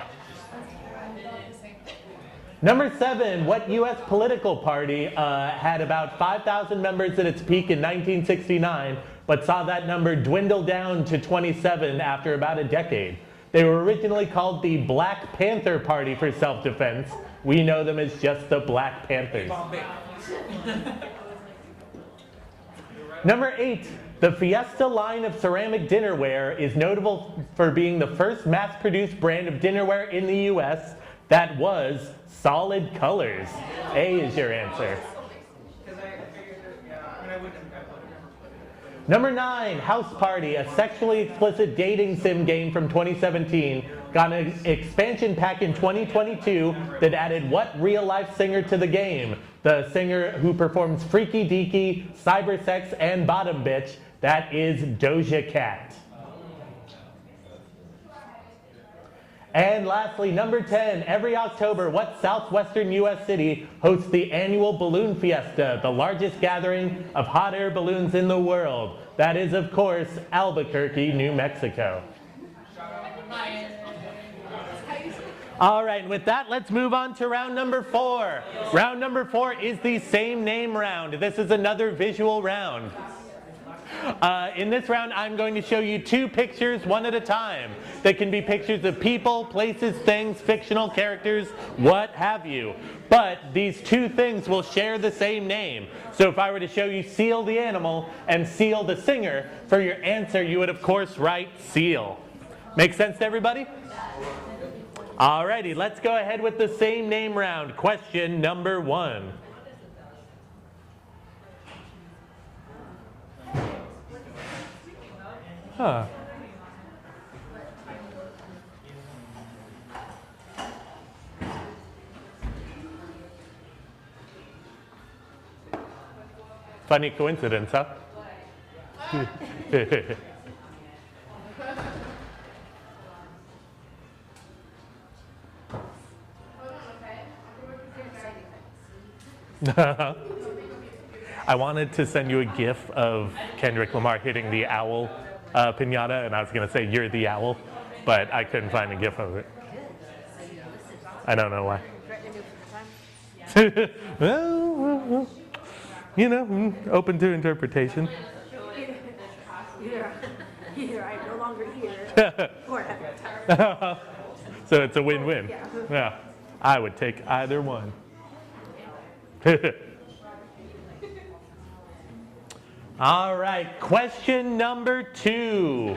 Number 7, what U.S. political party had about 5,000 members at its peak in 1969, but saw that number dwindle down to 27 after about a decade? They were originally called the Black Panther Party for self-defense. We know them as just the Black Panthers. Number 8, the Fiesta line of ceramic dinnerware is notable for being the first mass-produced brand of dinnerware in the U.S. that was Solid Colors. A is your answer. Number 9, House Party, a sexually explicit dating sim game from 2017, got an expansion pack in 2022 that added what real-life singer to the game? The singer who performs Freaky Deaky, Cyber Sex, and Bottom Bitch. That is Doja Cat. And lastly, number 10, every October, what southwestern U.S. city hosts the annual Balloon Fiesta, the largest gathering of hot air balloons in the world? That is, of course, Albuquerque, New Mexico. All right, with that, let's move on to round number 4. Round number 4 is the same name round. This is another visual round. In this round, I'm going to show you 2 pictures, one at a time. They can be pictures of people, places, things, fictional characters, what have you. But these 2 things will share the same name. So if I were to show you Seal the animal and Seal the singer, for your answer, you would of course write Seal. Make sense to everybody? Alrighty, let's go ahead with the same name round. Question number 1. Huh. Funny coincidence, huh? I wanted to send you a GIF of Kendrick Lamar hitting the owl pinata, and I was going to say, "You're the owl," but I couldn't find a GIF of it. I don't know why. Well, you know, open to interpretation. Either I'm no longer here, or at So it's a win-win. Yeah, I would take either one. All right, question number 2.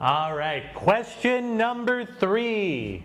All right, question number 3.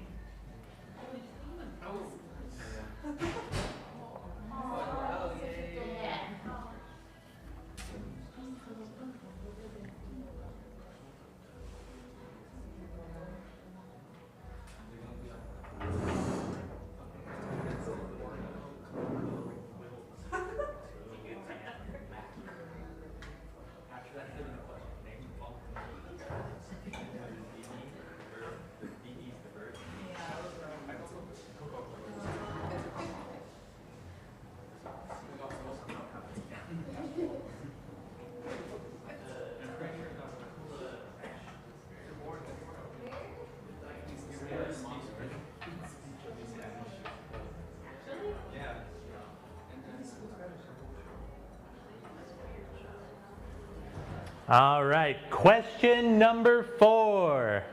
All right, question number 4.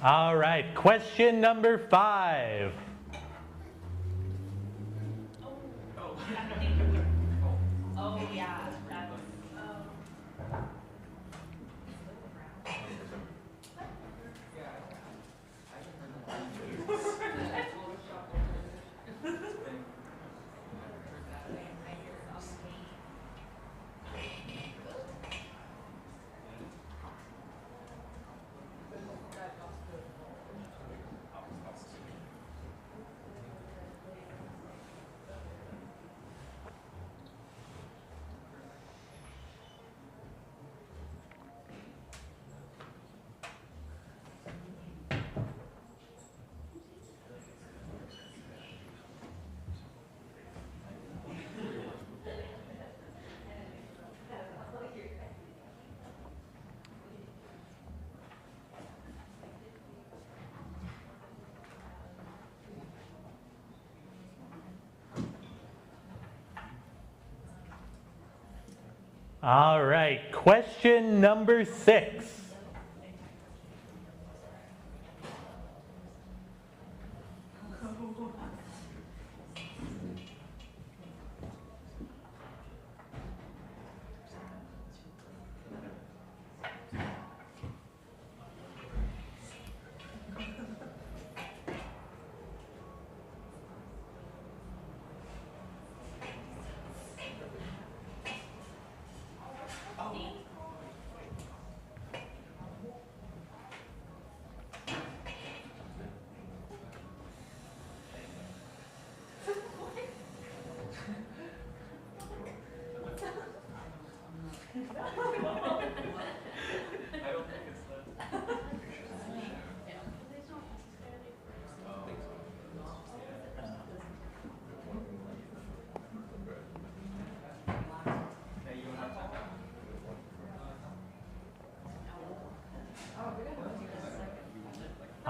All right, question number 5. Oh, yeah. That's, All right, question number 6.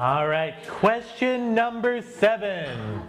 All right, question number 7.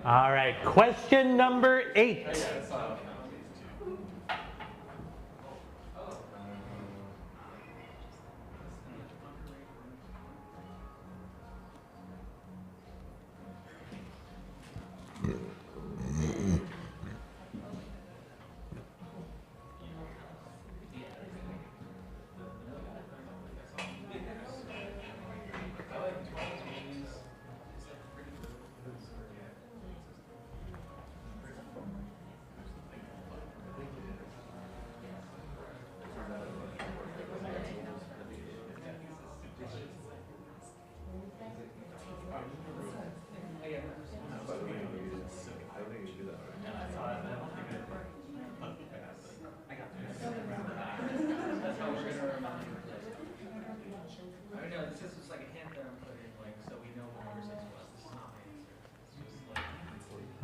All right, question number 8.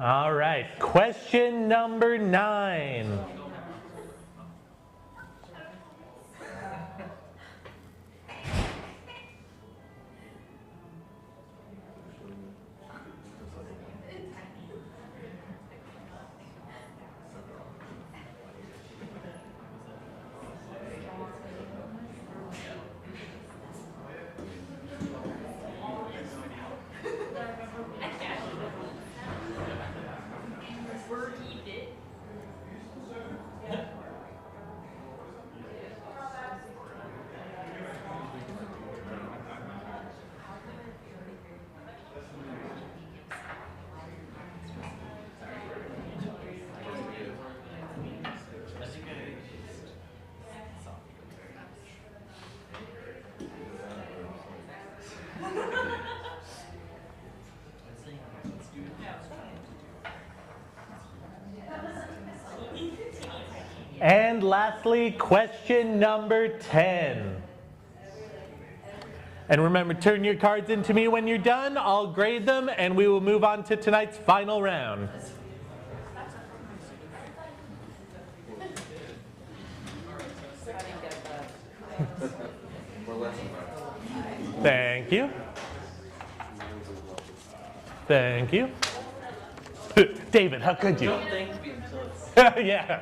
All right, question number 9. And lastly, question number 10. And remember, turn your cards into me when you're done. I'll grade them, and we will move on to tonight's final round. Thank you. Thank you. David, how could you? Yeah.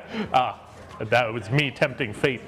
That was me tempting fate.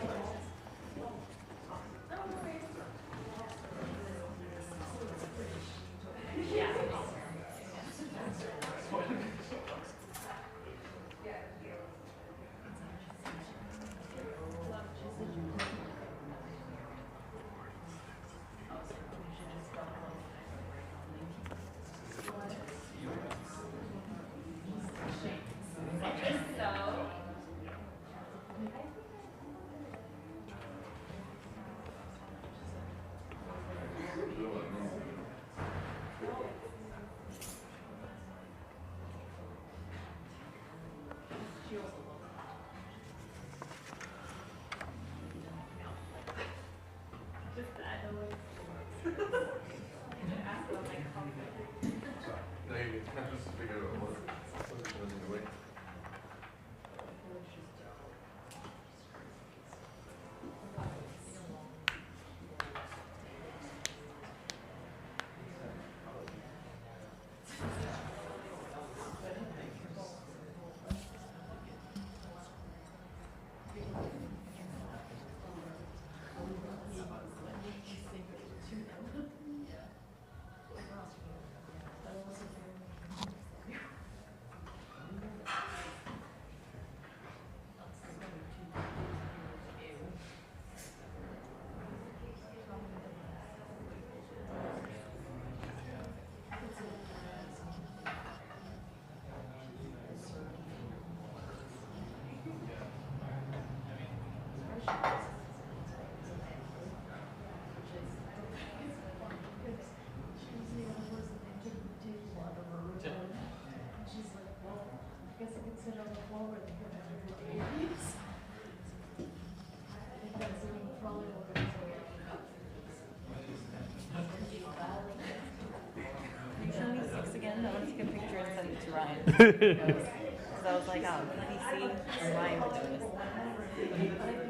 Because I was like, oh, BBC, Ryan would do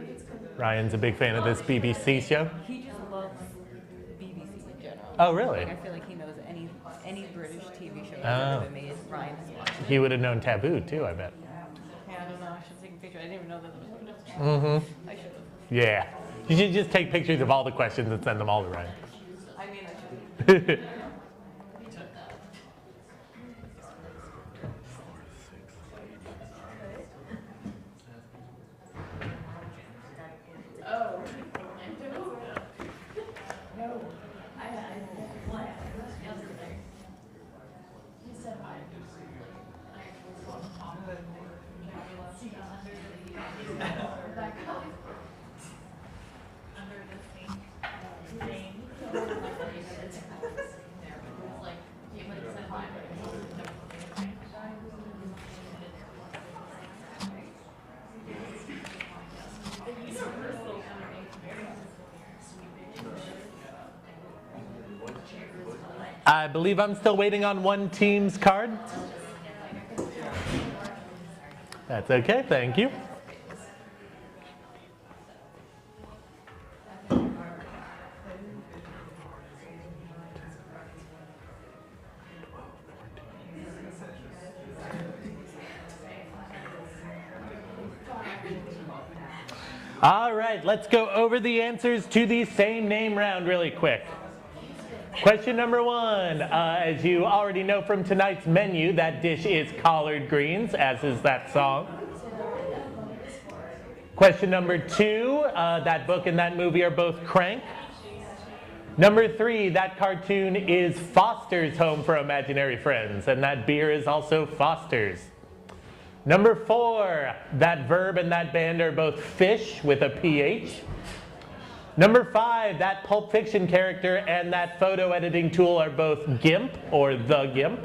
this. Ryan's a big fan of this BBC show. He just loves BBC in general. Oh, really? Like, I feel like he knows any British TV show that's ever been made. Ryan has He would have known taboo too, I bet. Yeah, I don't know. I should take a picture. I didn't even know that was Buddhist. I should have. Yeah. You should just take pictures of all the questions and send them all to Ryan. I mean, I should. I believe I'm still waiting on one team's card. That's okay, thank you. All right, let's go over the answers to the same name round really quick. Question number one, as you already know from tonight's menu, that dish is collard greens, as is that song. Question number two, that book and that movie are both Crank. Number three, that cartoon is Foster's Home for Imaginary Friends, and that beer is also Foster's. Number four, that verb and that band are both fish with a PH. Number five, that Pulp Fiction character and that photo editing tool are both GIMP or the GIMP.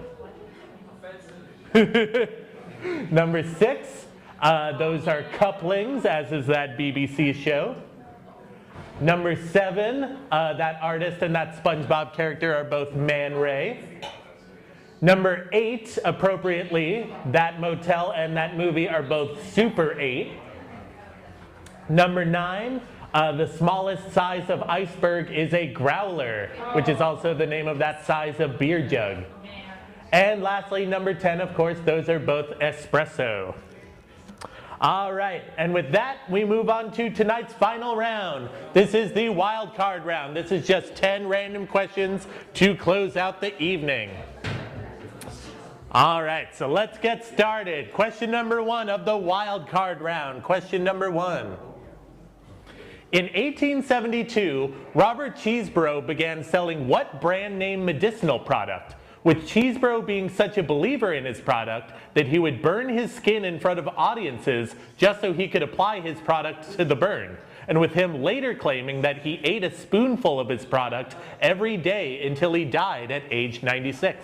Number six, those are couplings, as is that BBC show. Number seven, that artist and that SpongeBob character are both Man Ray. Number eight, appropriately, that motel and that movie are both Super 8. Number nine, the smallest size of iceberg is a growler, which is also the name of that size of beer jug. And lastly, number 10, of course, those are both espresso. All right, and with that, we move on to tonight's final round. This is the wild card round. This is just 10 random questions to close out the evening. All right, so let's get started. Question number one of the wild card round. Question number one. In 1872, Robert Cheeseborough began selling what brand name medicinal product? With Cheeseborough being such a believer in his product that he would burn his skin in front of audiences just so he could apply his product to the burn. And with him later claiming that he ate a spoonful of his product every day until he died at age 96.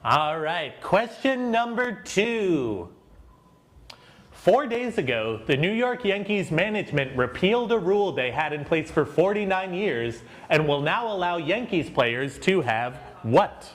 All right, question number two. 4 days ago, the New York Yankees management repealed a rule they had in place for 49 years and will now allow Yankees players to have what?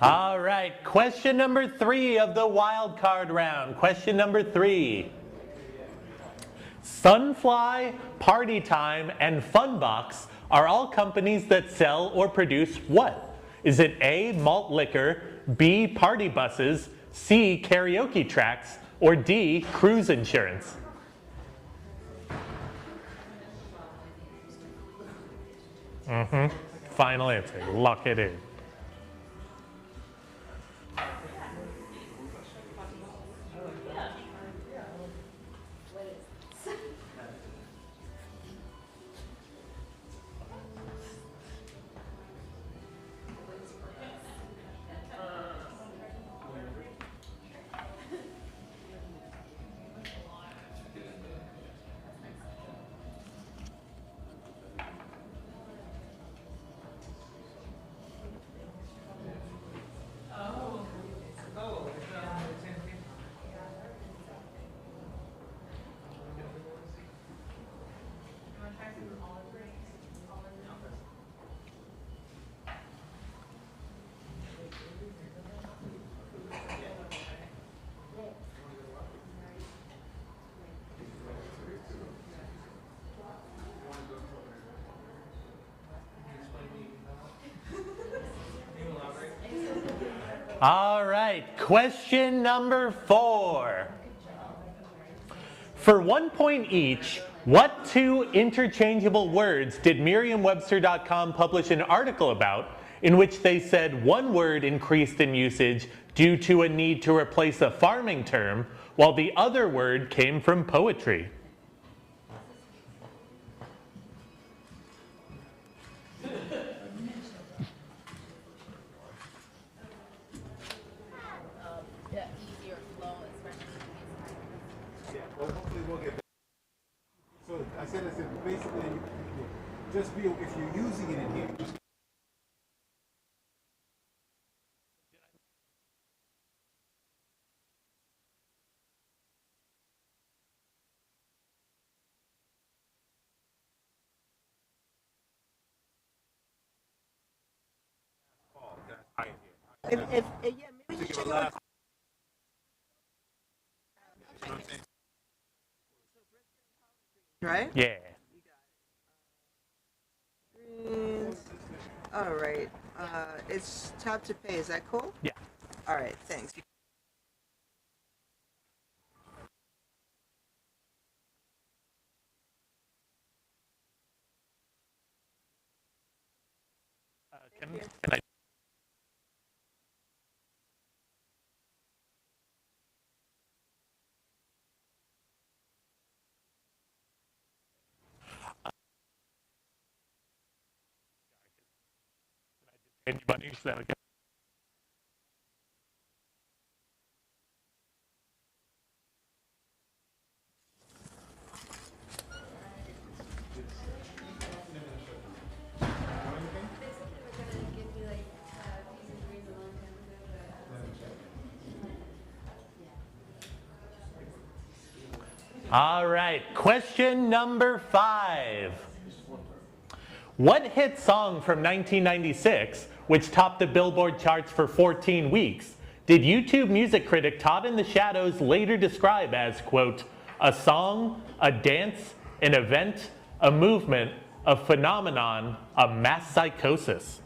All right, question number 3 of the wild card round. Question number 3. Sunfly, Party Time, and Funbox are all companies that sell or produce what? Is it A, malt liquor, B, party buses, C, karaoke tracks, or D, cruise insurance? Final answer, lock it in. All right, question number 4. For 1 point each, what 2 interchangeable words did Merriam-Webster.com publish an article about in which they said one word increased in usage due to a need to replace a farming term, while the other word came from poetry? Yeah, easier flow, especially. Yeah, well, hopefully we'll get back. So I said, basically, just be, if you're using it in here, just If yeah, maybe just check it out. Right? Yeah. Greens. All right. It's tap to pay. Is that cool? Yeah. All right. Thanks. Can I hand you money? Is that okay? All right, question number 5. What hit song from 1996, which topped the Billboard charts for 14 weeks, did YouTube music critic Todd in the Shadows later describe as, quote, a song, a dance, an event, a movement, a phenomenon, a mass psychosis?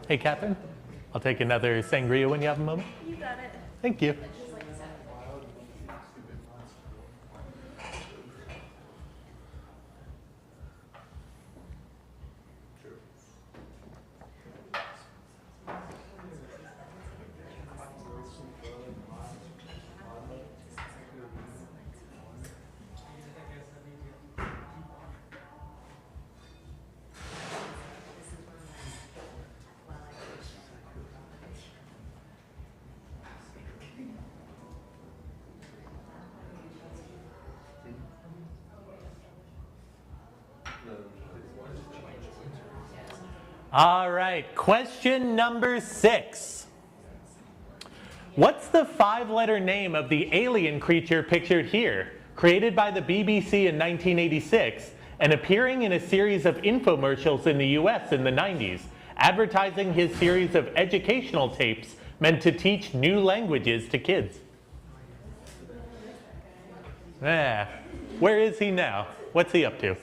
Hey, Catherine, I'll take another sangria when you have a moment. You got it. Thank you. All right, question number 6. What's the 5-letter name of the alien creature pictured here, created by the BBC in 1986 and appearing in a series of infomercials in the US in the 90s, advertising his series of educational tapes meant to teach new languages to kids? Where is he now? What's he up to?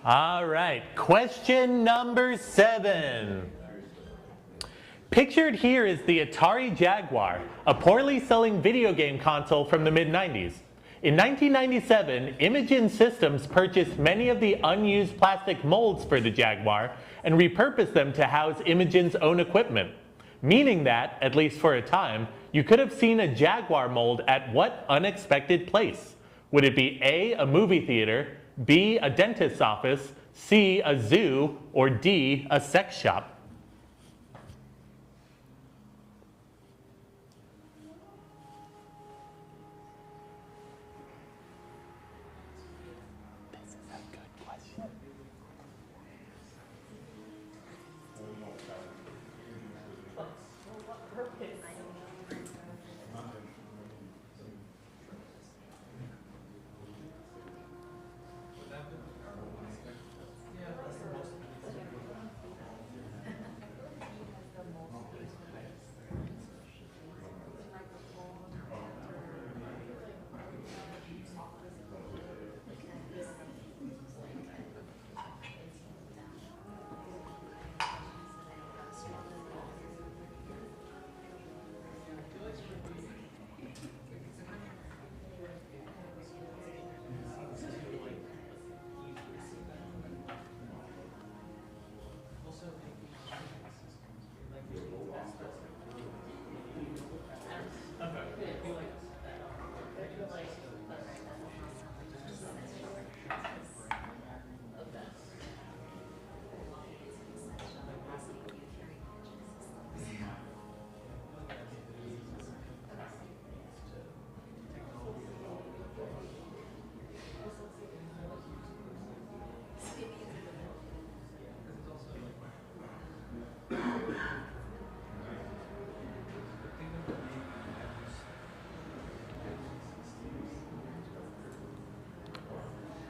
All right, question number 7. Pictured here is the Atari Jaguar, a poorly selling video game console from the mid-90s. In 1997, Imogen Systems purchased many of the unused plastic molds for the Jaguar and repurposed them to house Imogen's own equipment, meaning that, at least for a time, you could have seen a Jaguar mold at what unexpected place? Would it be A, a movie theater, B, a dentist's office, C, a zoo, or D, a sex shop? This is a good question.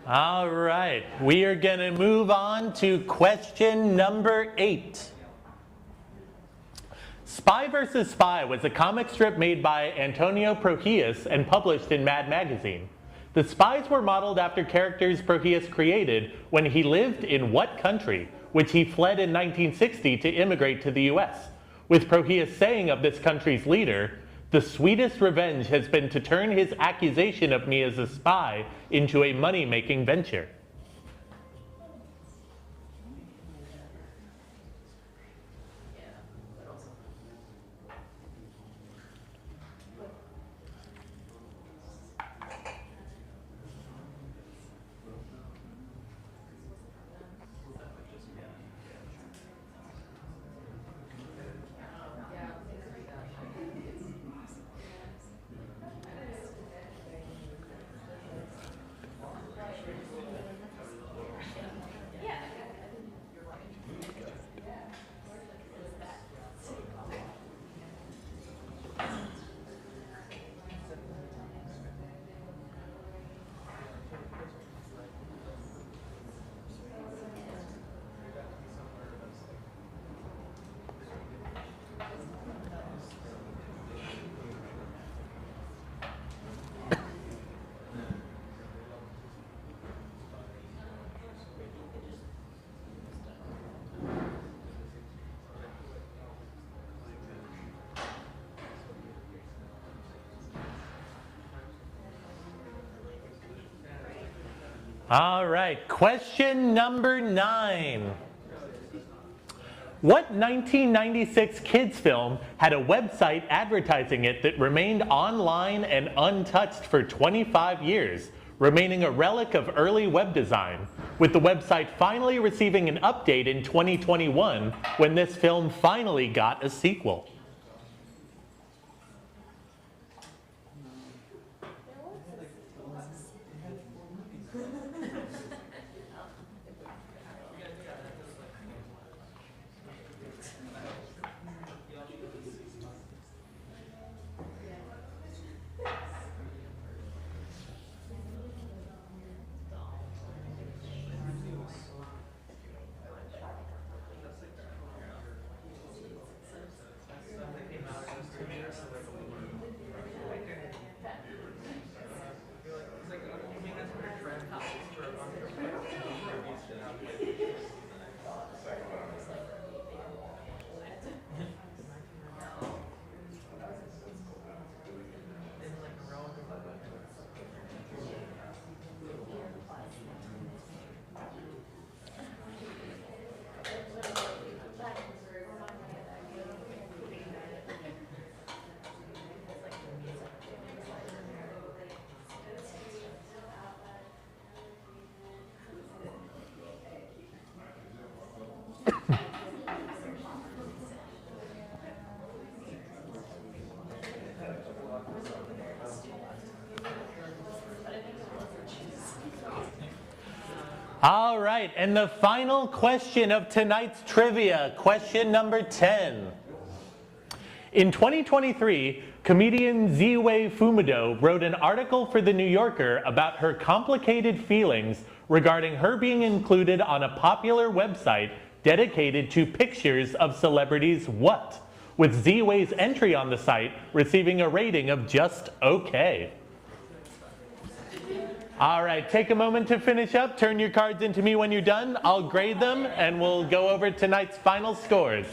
All right, we are going to move on to question number 8. Spy vs. Spy was a comic strip made by Antonio Prohias and published in Mad Magazine. The spies were modeled after characters Prohias created when he lived in what country, which he fled in 1960 to immigrate to the US, with Prohias saying of this country's leader, "The sweetest revenge has been to turn his accusation of me as a spy into a money-making venture." All right, question number 9. What 1996 kids film had a website advertising it that remained online and untouched for 25 years, remaining a relic of early web design, with the website finally receiving an update in 2021 when this film finally got a sequel? All right, and the final question of tonight's trivia, question number 10. In 2023, comedian Ziwei Fumido wrote an article for The New Yorker about her complicated feelings regarding her being included on a popular website dedicated to pictures of celebrities what? With Ziwei's entry on the site receiving a rating of just okay. All right, take a moment to finish up. Turn your cards into me when you're done. I'll grade them, and we'll go over tonight's final scores.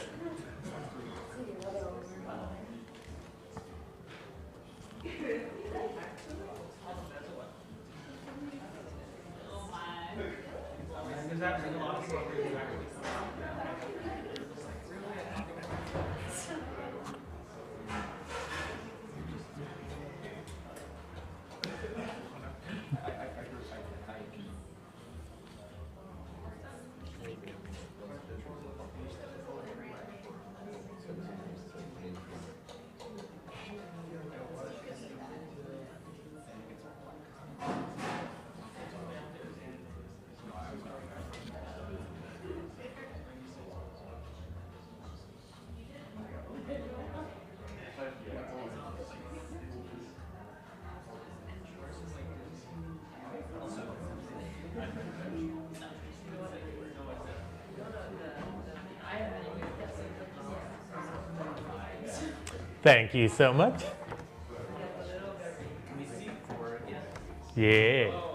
Thank you so much. Yeah.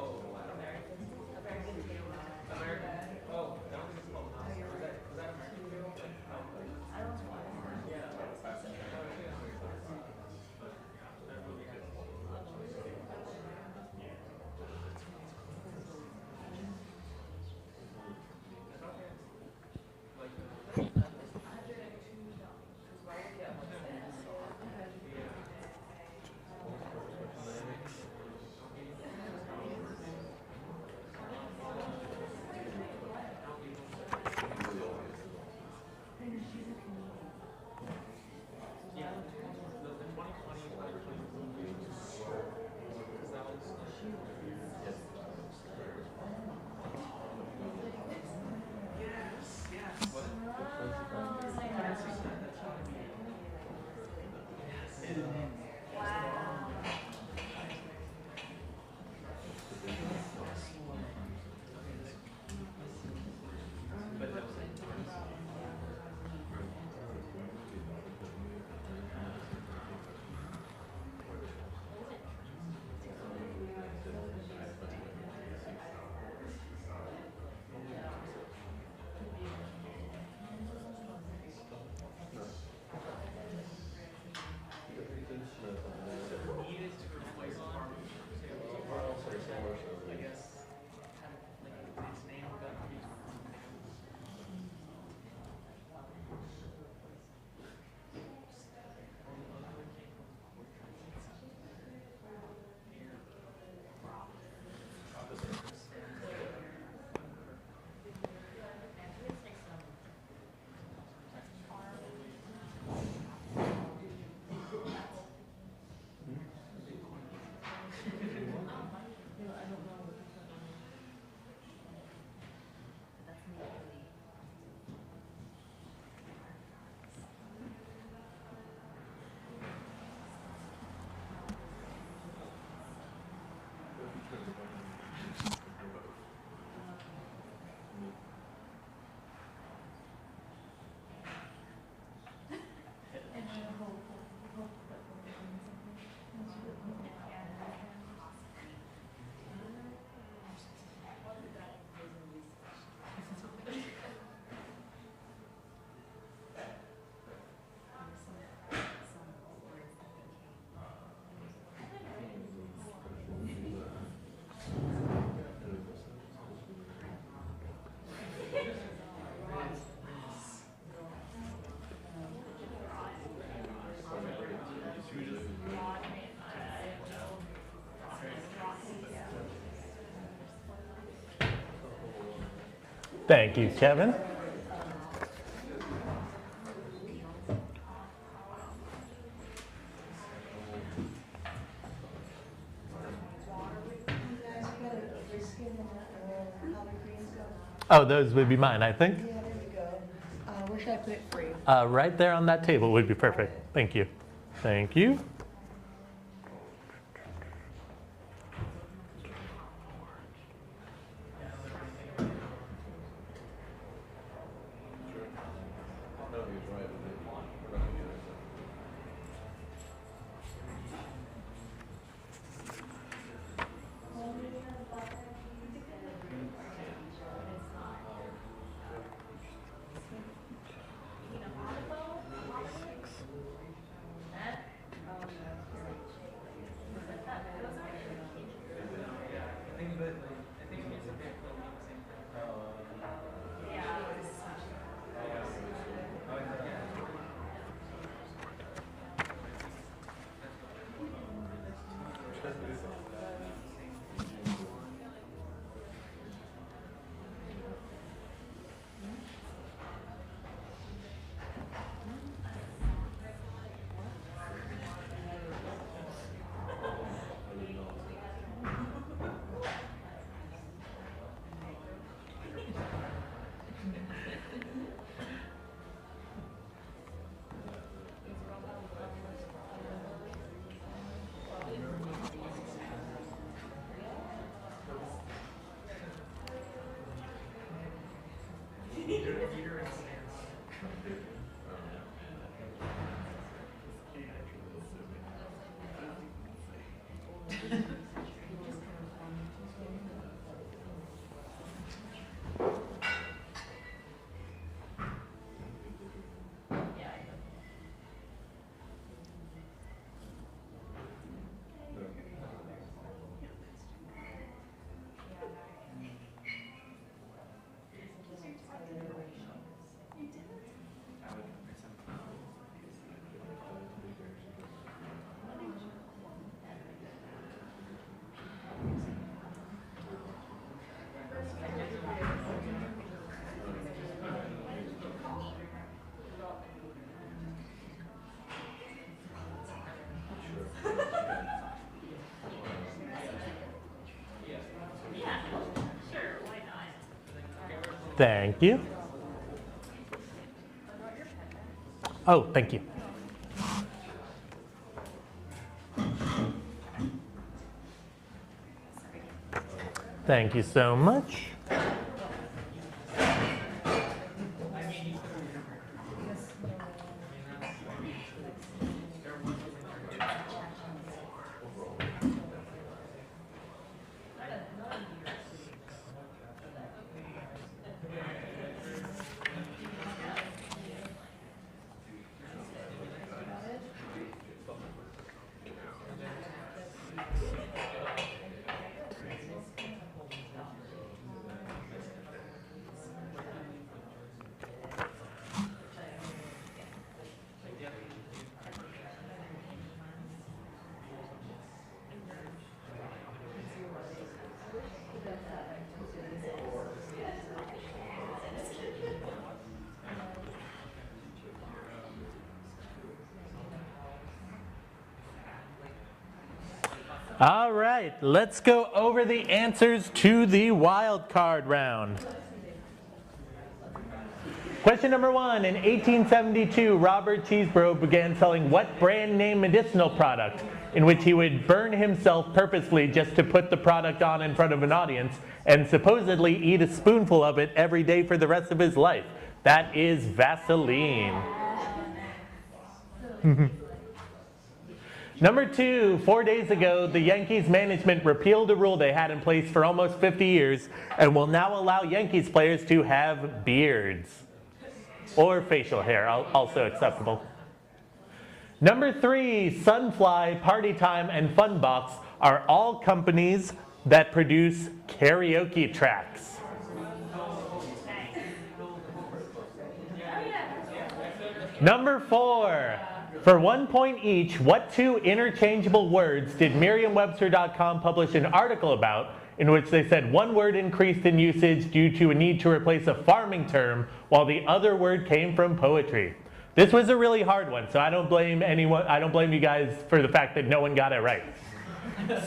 Thank you, Kevin. Oh, those would be mine, I think. Yeah, there you go. Where should I put it for you? Right there on that table would be perfect. Thank you. Thank you. Thank you. Oh, thank you. Thank you so much. All right, let's go over the answers to the wild card round. Question number 1, in 1872, Robert Cheeseborough began selling what brand name medicinal product in which he would burn himself purposely just to put the product on in front of an audience and supposedly eat a spoonful of it every day for the rest of his life? That is Vaseline. Number 2, 4 days ago, the Yankees management repealed a rule they had in place for almost 50 years and will now allow Yankees players to have beards. Or facial hair, also acceptable. Number 3, Sunfly, Party Time, and Funbox are all companies that produce karaoke tracks. Number 4, for 1 point each, what 2 interchangeable words did Merriam-Webster.com publish an article about in which they said one word increased in usage due to a need to replace a farming term, while the other word came from poetry. This was a really hard one, so I don't blame anyone. I don't blame you guys for the fact that no one got it right.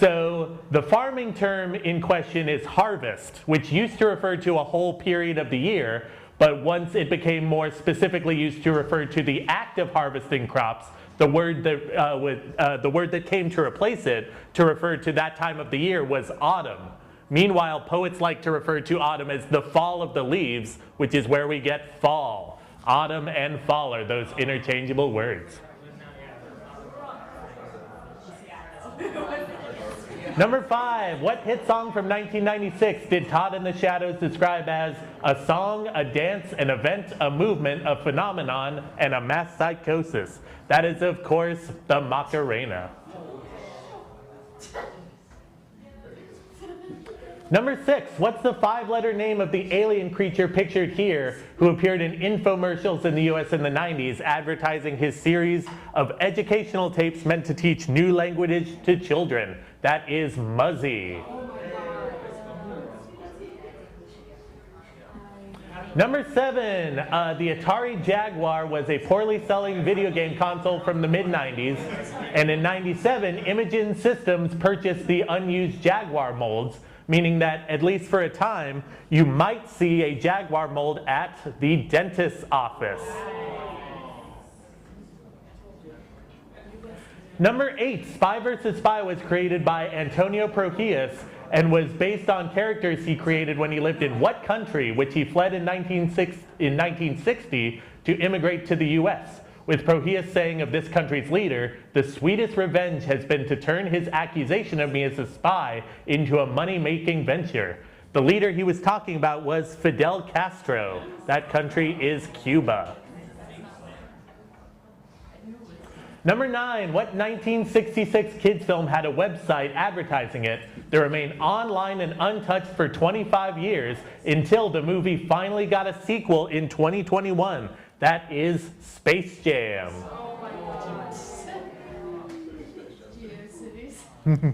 So the farming term in question is harvest, which used to refer to a whole period of the year, but once it became more specifically used to refer to the act of harvesting crops, the word that came to replace it to refer to that time of the year was autumn. Meanwhile, poets like to refer to autumn as the fall of the leaves, which is where we get fall. Autumn and fall are those interchangeable words. Number 5, what hit song from 1996 did Todd in the Shadows describe as a song, a dance, an event, a movement, a phenomenon, and a mass psychosis? That is, of course, the Macarena. Number 6, what's the 5-letter name of the alien creature pictured here who appeared in infomercials in the US in the 90s advertising his series of educational tapes meant to teach new languages to children? That is Muzzy. Number 7, the Atari Jaguar was a poorly selling video game console from the mid-90s, and in '97, Imogen Systems purchased the unused Jaguar molds, meaning that, at least for a time, you might see a Jaguar mold at the dentist's office. Number 8, Spy vs. Spy was created by Antonio Prohias and was based on characters he created when he lived in what country, which he fled in 1960 to immigrate to the US, with Prohias saying of this country's leader, "The sweetest revenge has been to turn his accusation of me as a spy into a money-making venture." The leader he was talking about was Fidel Castro. That country is Cuba. Number 9, what 1966 kids film had a website advertising it that remained online and untouched for 25 years until the movie finally got a sequel in 2021? That is Space Jam. Oh my gosh.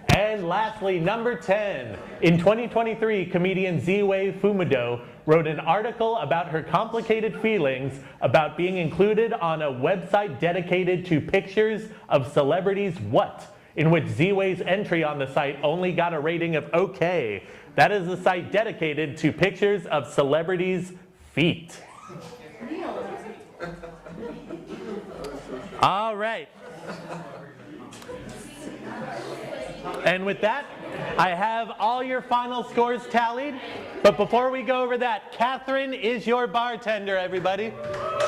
And lastly, number 10. In 2023, comedian Ziwei Fumudo wrote an article about her complicated feelings about being included on a website dedicated to pictures of celebrities' what? In which Ziwei's entry on the site only got a rating of okay. That is a site dedicated to pictures of celebrities' feet. All right. And with that, I have all your final scores tallied. But before we go over that, Catherine is your bartender, everybody.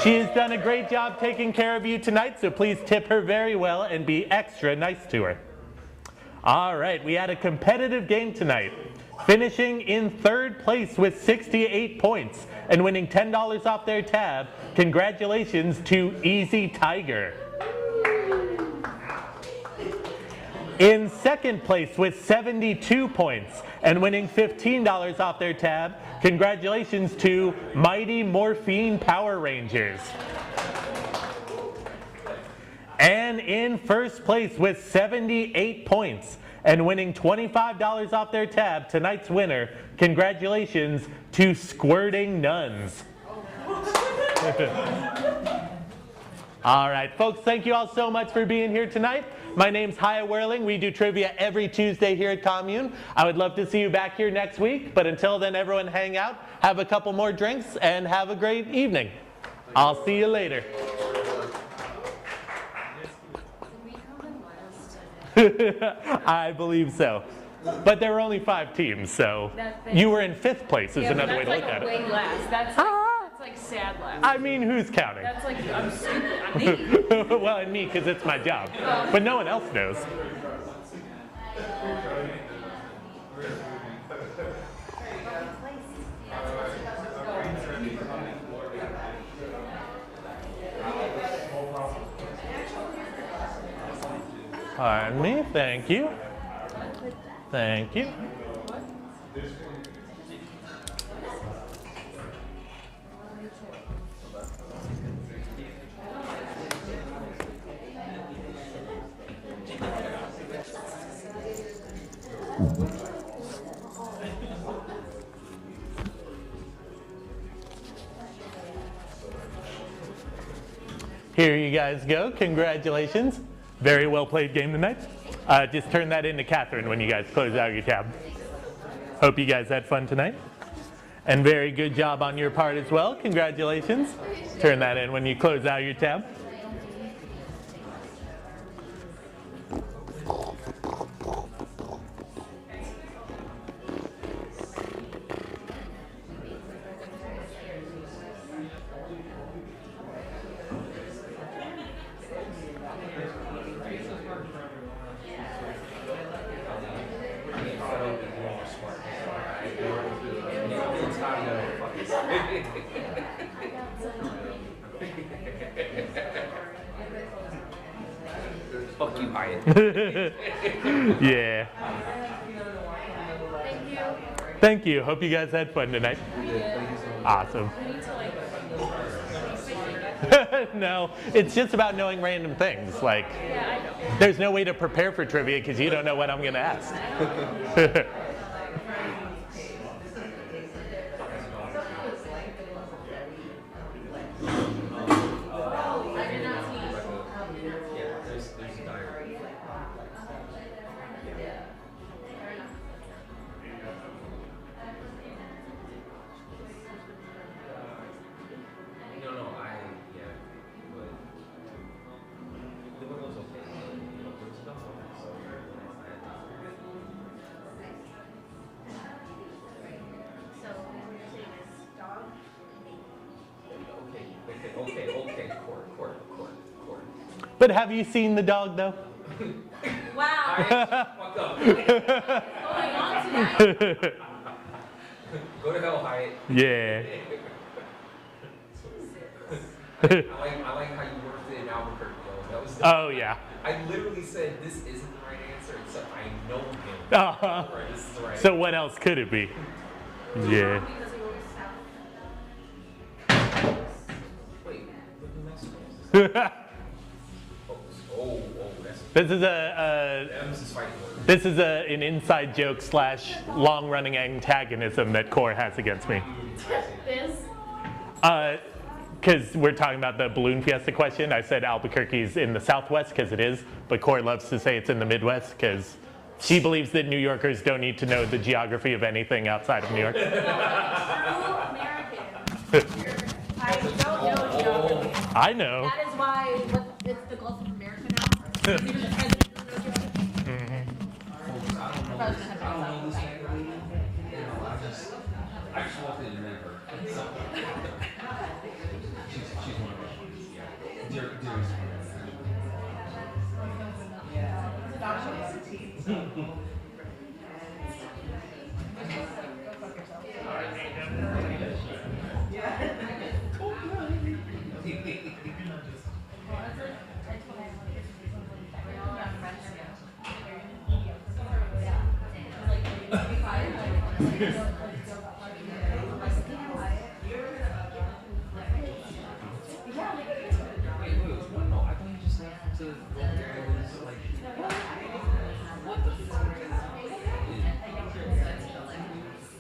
She has done a great job taking care of you tonight, so please tip her very well and be extra nice to her. All right, we had a competitive game tonight, finishing in 3rd place with 68 points and winning $10 off their tab. Congratulations to Easy Tiger. In 2nd place with 72 points and winning $15 off their tab, congratulations to Mighty Morphine Power Rangers. And in 1st place with 78 points and winning $25 off their tab, tonight's winner, congratulations to Squirting Nuns. All right, folks, thank you all so much for being here tonight. My name's Haya Whirling. We do trivia every Tuesday here at Commune. I would love to see you back here next week, but until then, everyone hang out, have a couple more drinks, and have a great evening. I'll see you later. I believe so. But there were only 5 teams, so you were in 5th place is another way to look at it. Way less. That's like sad last. I mean, who's counting? That's like, I'm stupid. I'm me. Well, and me, because it's my job. But no one else knows. Pardon me, thank you. Thank you. Here you guys go. Congratulations. Very well played game tonight. Just turn that into Catherine when you guys close out your tab. Hope you guys had fun tonight. And very good job on your part as well. Congratulations. Turn that in when you close out your tab. Fuck you, Hyatt. Yeah. Thank you. Thank you. Hope you guys had fun tonight. Awesome. We need to like. No, it's just about knowing random things. Like, Yeah, I know. there's no way to prepare for trivia because you don't know what I'm going to ask. But have you seen the dog, though? Wow. Fuck up. Going on tonight. Go to hell, Hyatt. Yeah. I like how you worked it in Albuquerque, though. That was Oh, yeah. I literally said this isn't the right answer, except I know him. Uh-huh. Right, this is the right So what else could it be? Yeah. Wait, what New Mexico is this? This is a this is an inside joke / long-running antagonism that Core has against me. Biz. Because we're talking about the balloon fiesta question. I said Albuquerque's in the Southwest because it is, but Core loves to say it's in the Midwest because she believes that New Yorkers don't need to know the geography of anything outside of New York. True American. I don't know geography. I know. That is why it's the Gulf of America now. Even the president doesn't know geography. I just walked in and met her. She's one of our ones, yeah. Dearest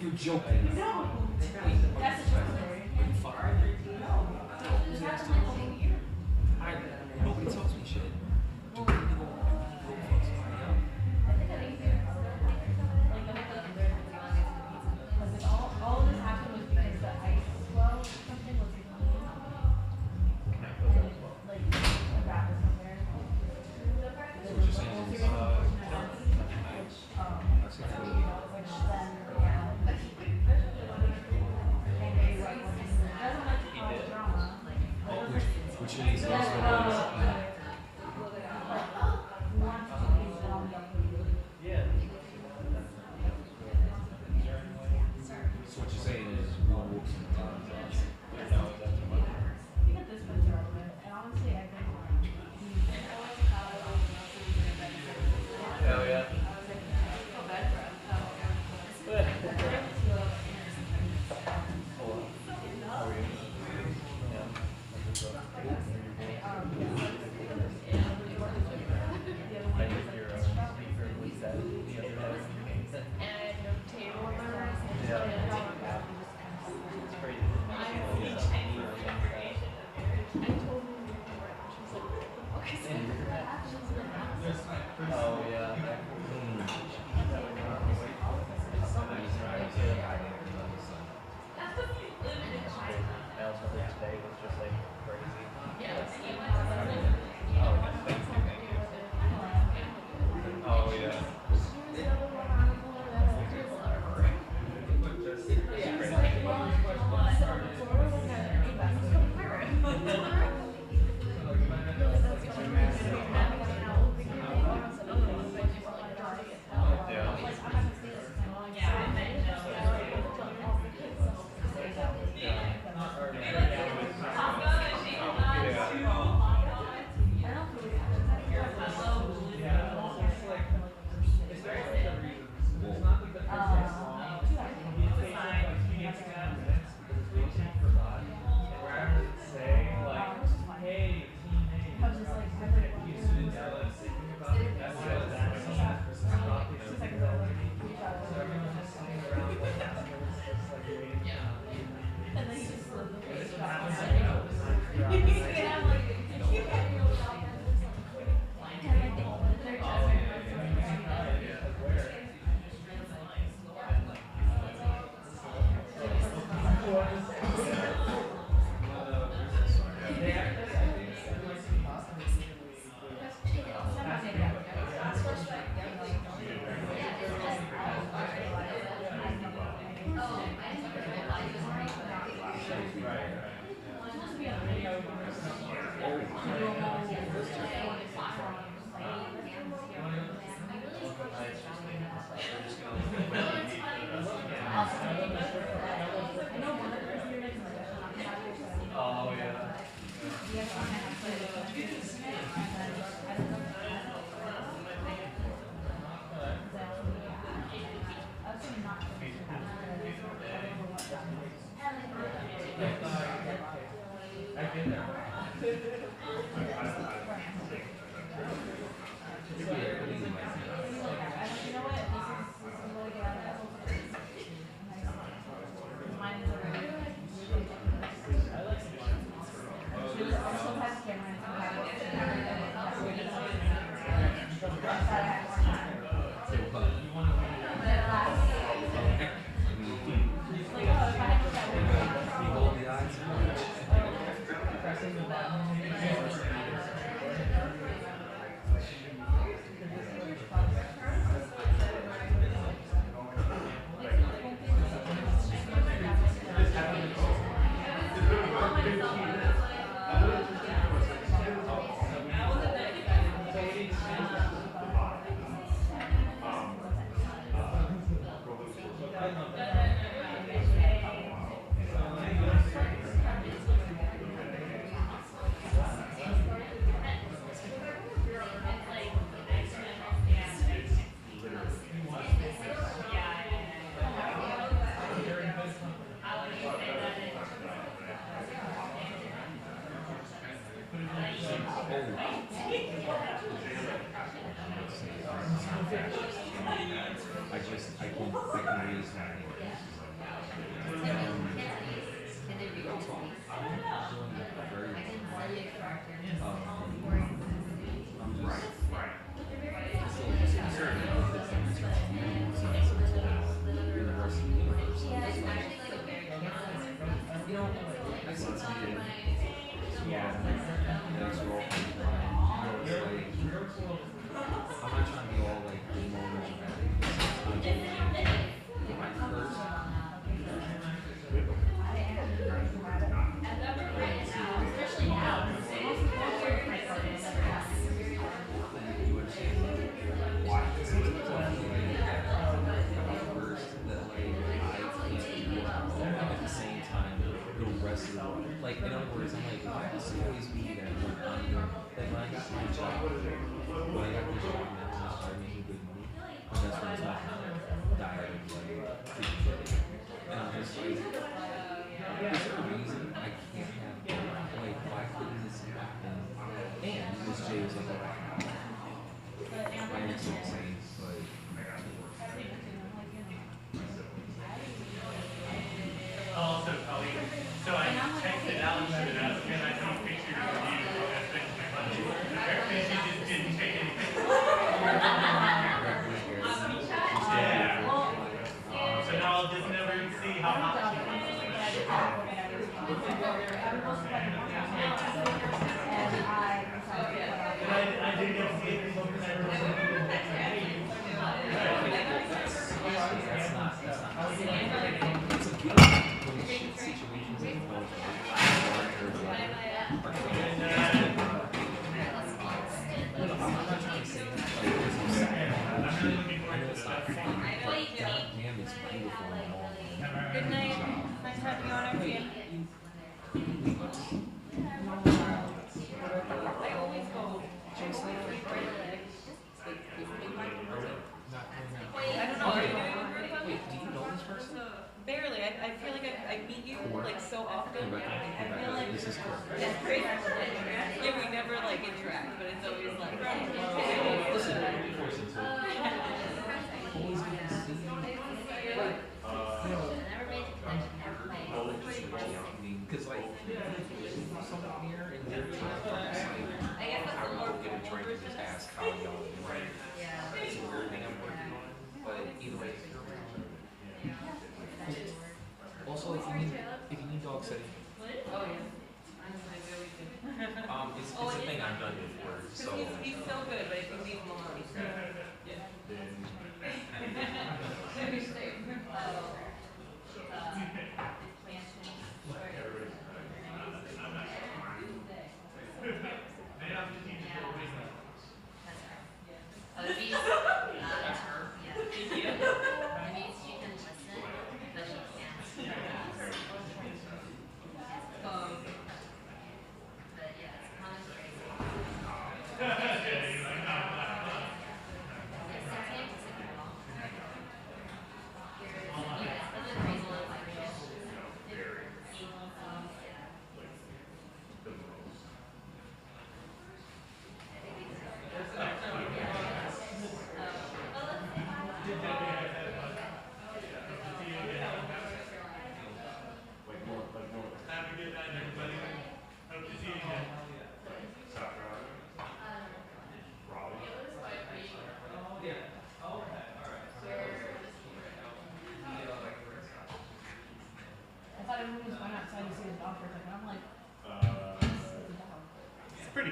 You're joking. No. That's a true story. Nobody tells me shit. All this happened was because the ice well or something was like the back or somewhere. So what you're saying is which then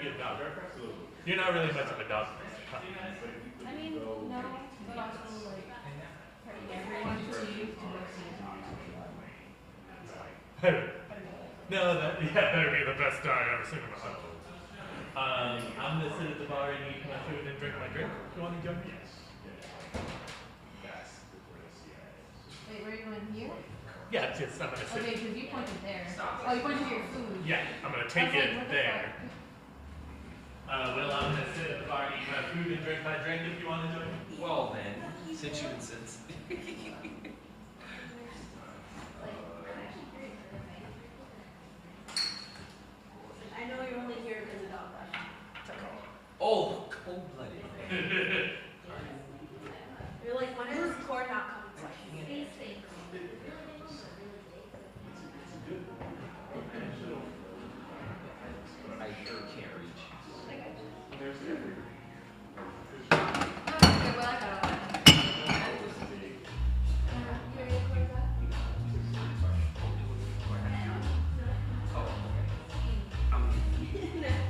get dog. You're not really much of a dog person. I mean, no, but also like everyone chooses to go see a dog. No, that better be the best dog I've ever seen in my life. I'm gonna sit at the bar and eat my food and drink my drink. You want to join me? Wait, where are you going here? Yeah, just I'm gonna sit. Okay, because you pointed there. Oh, you pointed to your food. Yeah, I'm gonna take it there. Well, I'm gonna sit at the bar and eat my food and drink my drink if you want to join me. Well then, since you insist. I know you're only here because of dog brush. Oh, cold-blooded. You're like, when is this cord not coming? I sure can't reach. Okay, well, I got all that.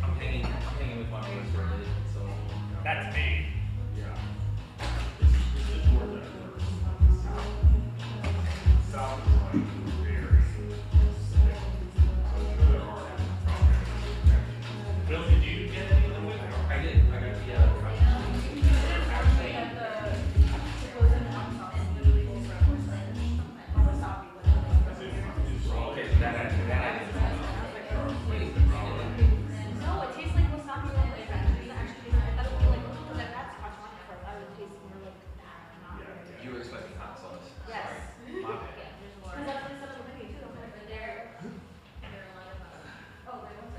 I'm hanging with my boys for a minute, so. That's me. Will, did you get any of the food? I did. I got the okay, that I didn't. No, it tastes like wasabi. Like, actually, I don't feel like, because I've had scotch wine before, I would taste more like that. You were expecting hot sauce. Yes. Sorry. My bad. Because that's what such a menu too. But there. Oh, there was a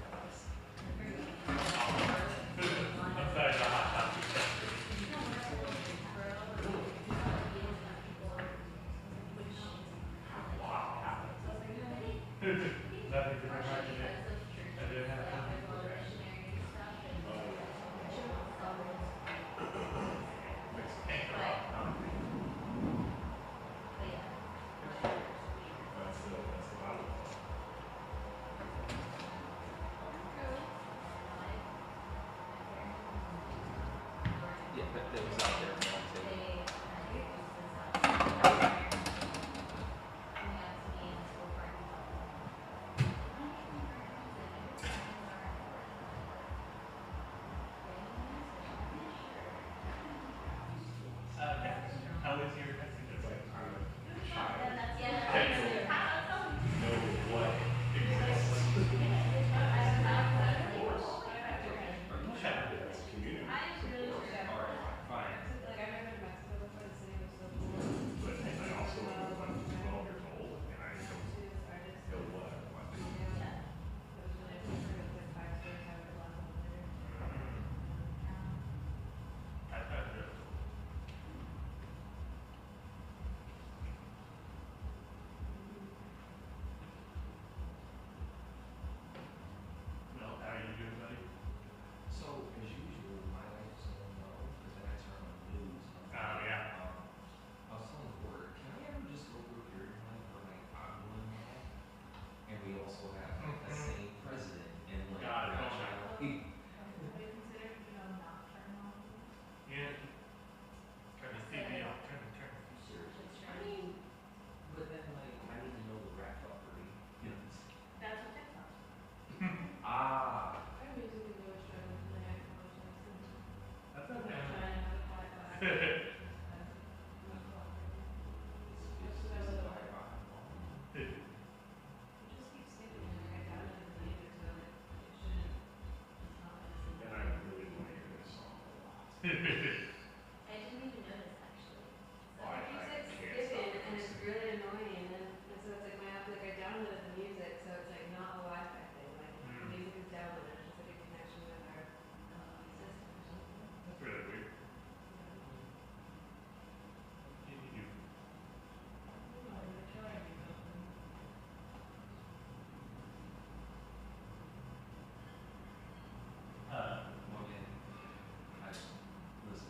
I'm sorry, the hot topic. Nothing to remind me that I didn't have time. Yeah, that was out there. How was your Mexican trip? Well, how are you doing, buddy? So, as usual, my life is going well, because then I turn on the news. Oh, yeah. I was telling Porter, can we ever just go through a period in life where, like, I'm one man, and we also have, like, the same president, and, like, God, we're don't not- Yeah. Turn the TV off. Turn. I mean, but then, like, I need to know the wrap up, right? You know, That's what TikTok. ah. That's okay. And I really want to hear this song a lot. I didn't even notice actually. Oh, I can't stop And it's really annoying, and so it's like my app, like I downloaded the music, so it's like not a Wi-Fi thing, like the music is downloaded, it's just like a connection with our system or something. That's really weird. You. Well, again, I listen.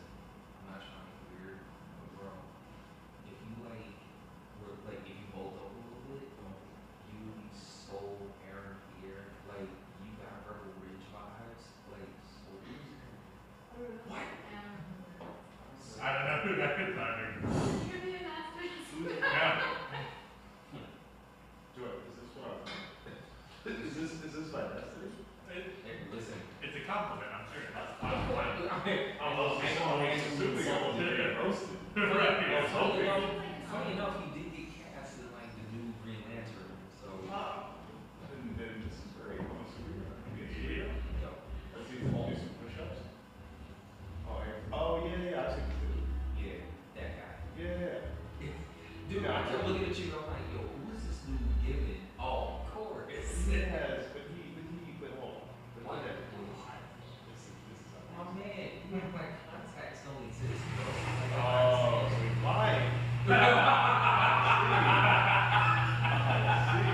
Funny enough, he did get cast in like the new Green Lantern. So. Then this is very close to you. Yo. Let's see if we can do some push-ups. Oh, yeah, I've seen it too. Yeah, that guy. Yeah. Dude, I kept looking at you and I'm like, yo, who is this dude giving? Oh, of course. Yes, but hold on. What? This is Oh man, my contacts don't exist, bro. oh, so he's lying. I see.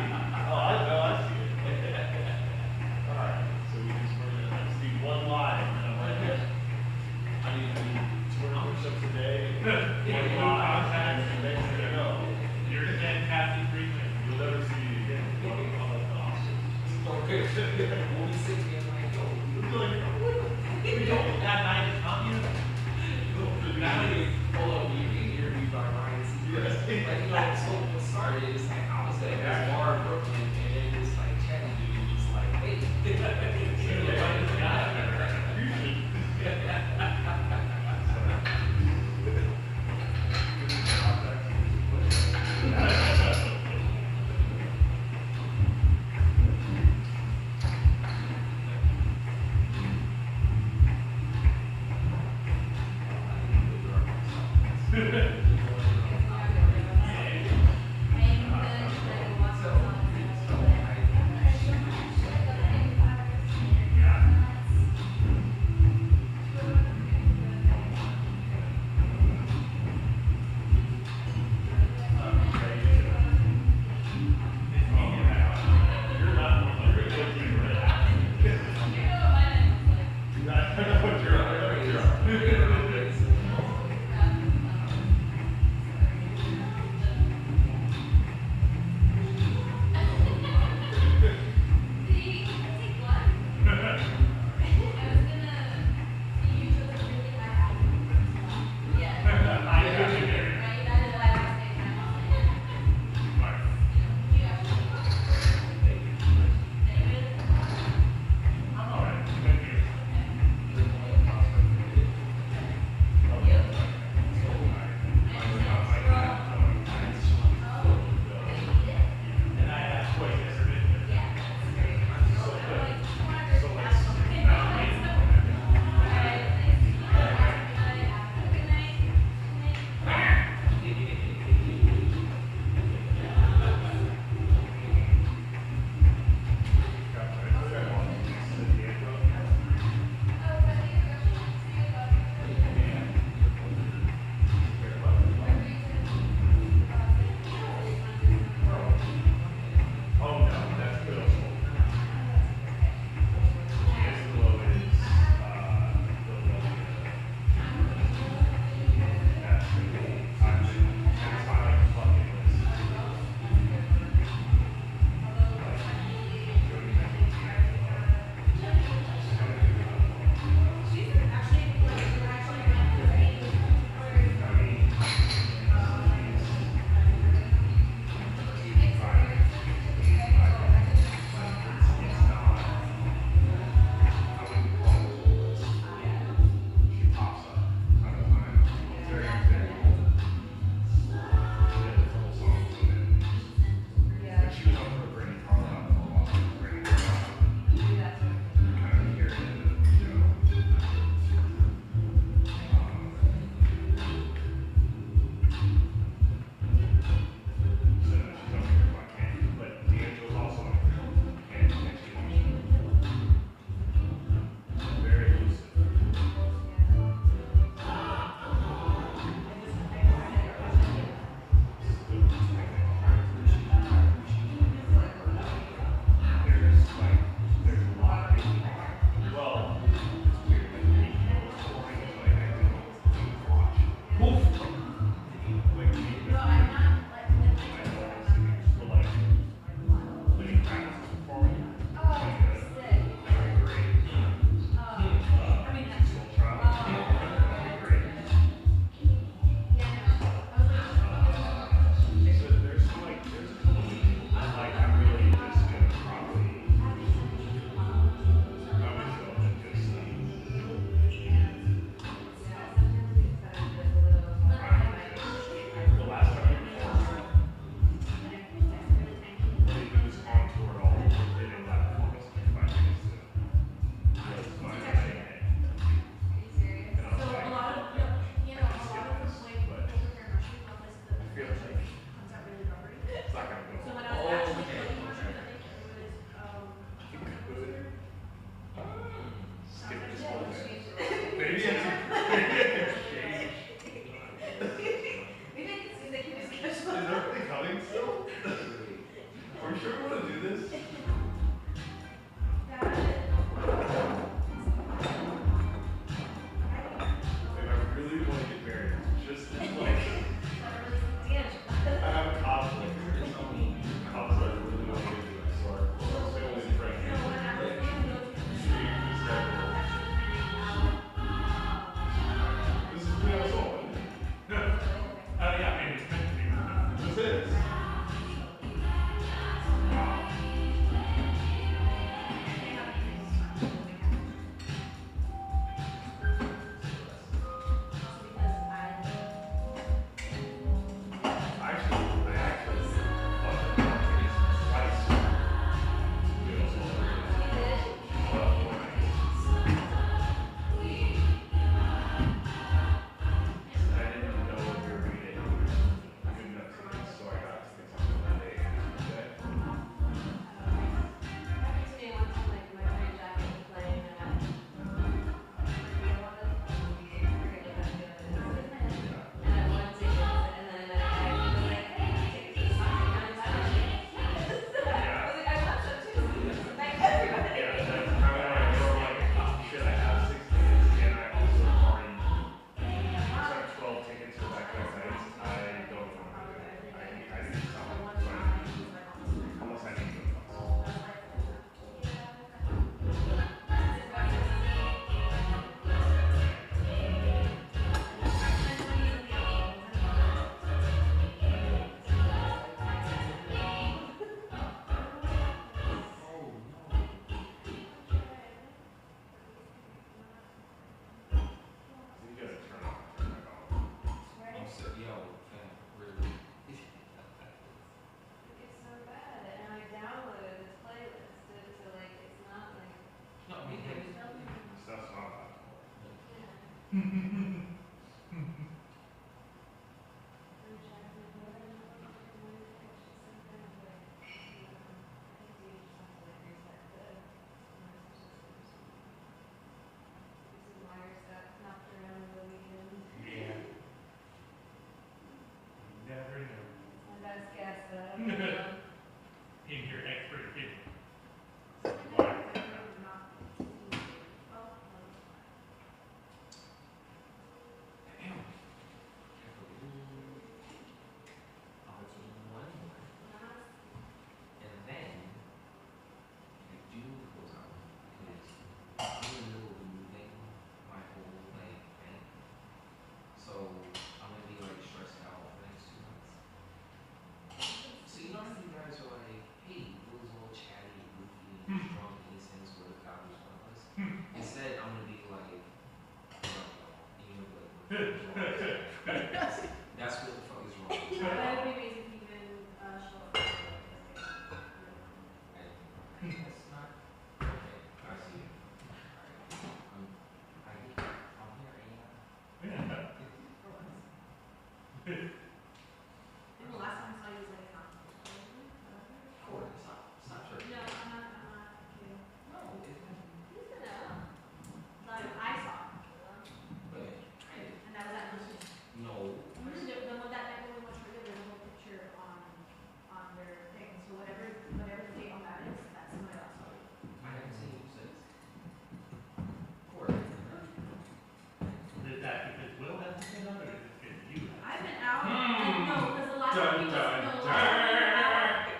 Oh, I know, I see it. Alright, so we just see one line, and I'm like, I need to do 200 push-ups a day, one line, and next thing you know, you're again Kathy Freeman. You'll never see me again. Okay. When we sit here, I'm like, yo, that night is Commune. now you pull up, you get interviewed by Ryan Seacrest. Like, you know, so what started is like, I was at this bar in Brooklyn, and then this like chatty dude was like, hey, Yeah. Never know. My best guess, but I don't know. In your expert opinion. And then I do close out because I'm in the middle of moving my whole like bank. So I'm gonna be like stressed out for the next 2 months. So you know how you guys are like, hey, it was all chatty and goofy and just drunk and these things where God was one of us. Instead I'm gonna be like, and you're gonna be like, that's what the fuck is wrong. That would be amazing if you even show up. That's not okay. I see it. Alright. I'm here, ain't I? And the last time I saw you was like a compliment. Oh, it's not true. No, I'm not kidding. No, it's not. He's gonna. Like, I saw him. But, And that was at Commune. no. The one that night when we went to there's a whole picture on their thing. So whatever the date on that is, that's somebody else. I haven't seen you since. Corey. Is that because Will hasn't been on, or is it because you have? I've been out. No, because the last time you was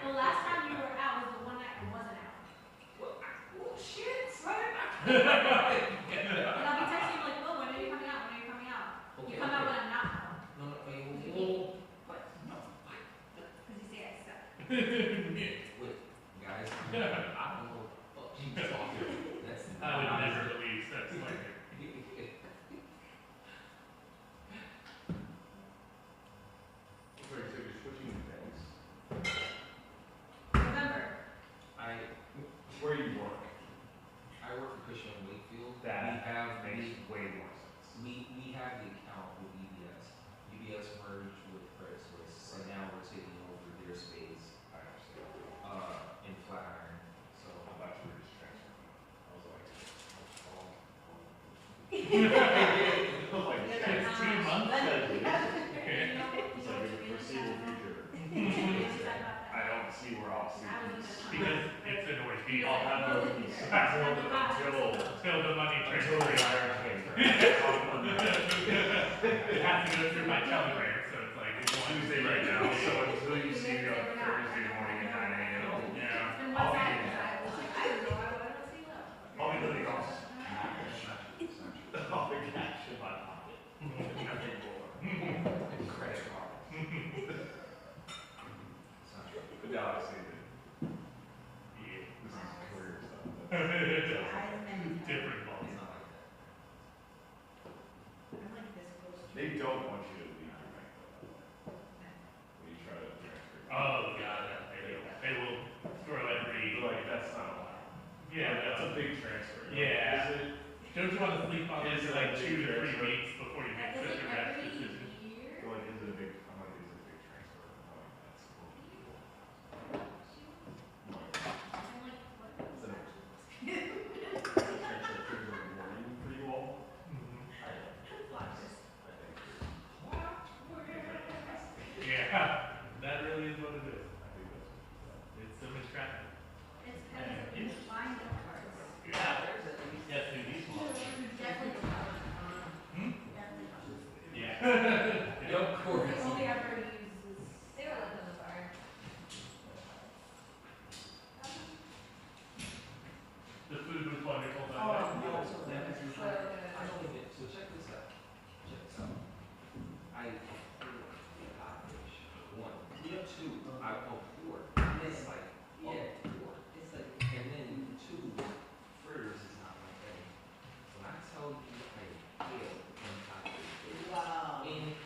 the last time you were out was the one night I wasn't out. Oh shit, son. And I'll be texting you like, oh, when are you coming out? When are you coming out? You come out when I'm not out. No, wait, What? no. Because you say I suck. Wait, guys, I don't know what the fuck she's talking about. That's I would never believe such like it. Sorry, so you're switching banks? Remember, Where you work? I work for Christian Wakefield. That we makes way more sense. we have the account with UBS. UBS merged with Credit Suisse, so now we're taking over their space I understand. in Flatiron. So I thought you were just transferring. I was like, oh. It's 2 months. Okay. It's like in the foreseeable future. I don't see where I'll see these. Because it's the Northeast. I'll have no peace Till the money until the transfers. IRS pays for It has to go through my Telegram, so it's like it's one Tuesday right now, so until you see me on Thursday morning at 9 a.m. Yeah. and I'll what's be that? I don't know. I don't see that. I'll be living off. I'll be cash in my pocket. Nothing more. credit card. It's not true. But now I see that Yeah. this is career stuff. Different balls. It's not like that. They don't want you to leave your bank though. When you try to transfer. Oh, God. They will throw every. They're like, that's not allowed. Yeah, That's that's a big transfer. Yeah. Is it? Don't you want to sleep on Is it it for like a 2 big to 3 transfer? weeks before you make such a rash decision? They're like, is it a big, I'm like, is it a big transfer? I'm like, that's cool. It's an transfer trigger warning for you all. I think. Yeah, that really is what it is. I think that's It's so much traffic. It's kind of fine cards. Yeah. Yes, do these ones. Definitely. Hmm? Definitely. Yeah. Yep, Corey. The only I've ever used is they were left on the fire. The food was wonderful, by the Oh, way. no. So So good. I don't even, so check this out. Check this out. One. Yeah, two. I oh 4. It's like oh 4. It's like and then 2. Fritters is not my thing. When I tell you I failed in tacos. Wow. In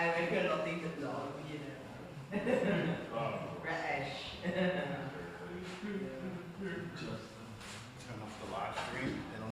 I went to a lot of things that long, you know. British. Just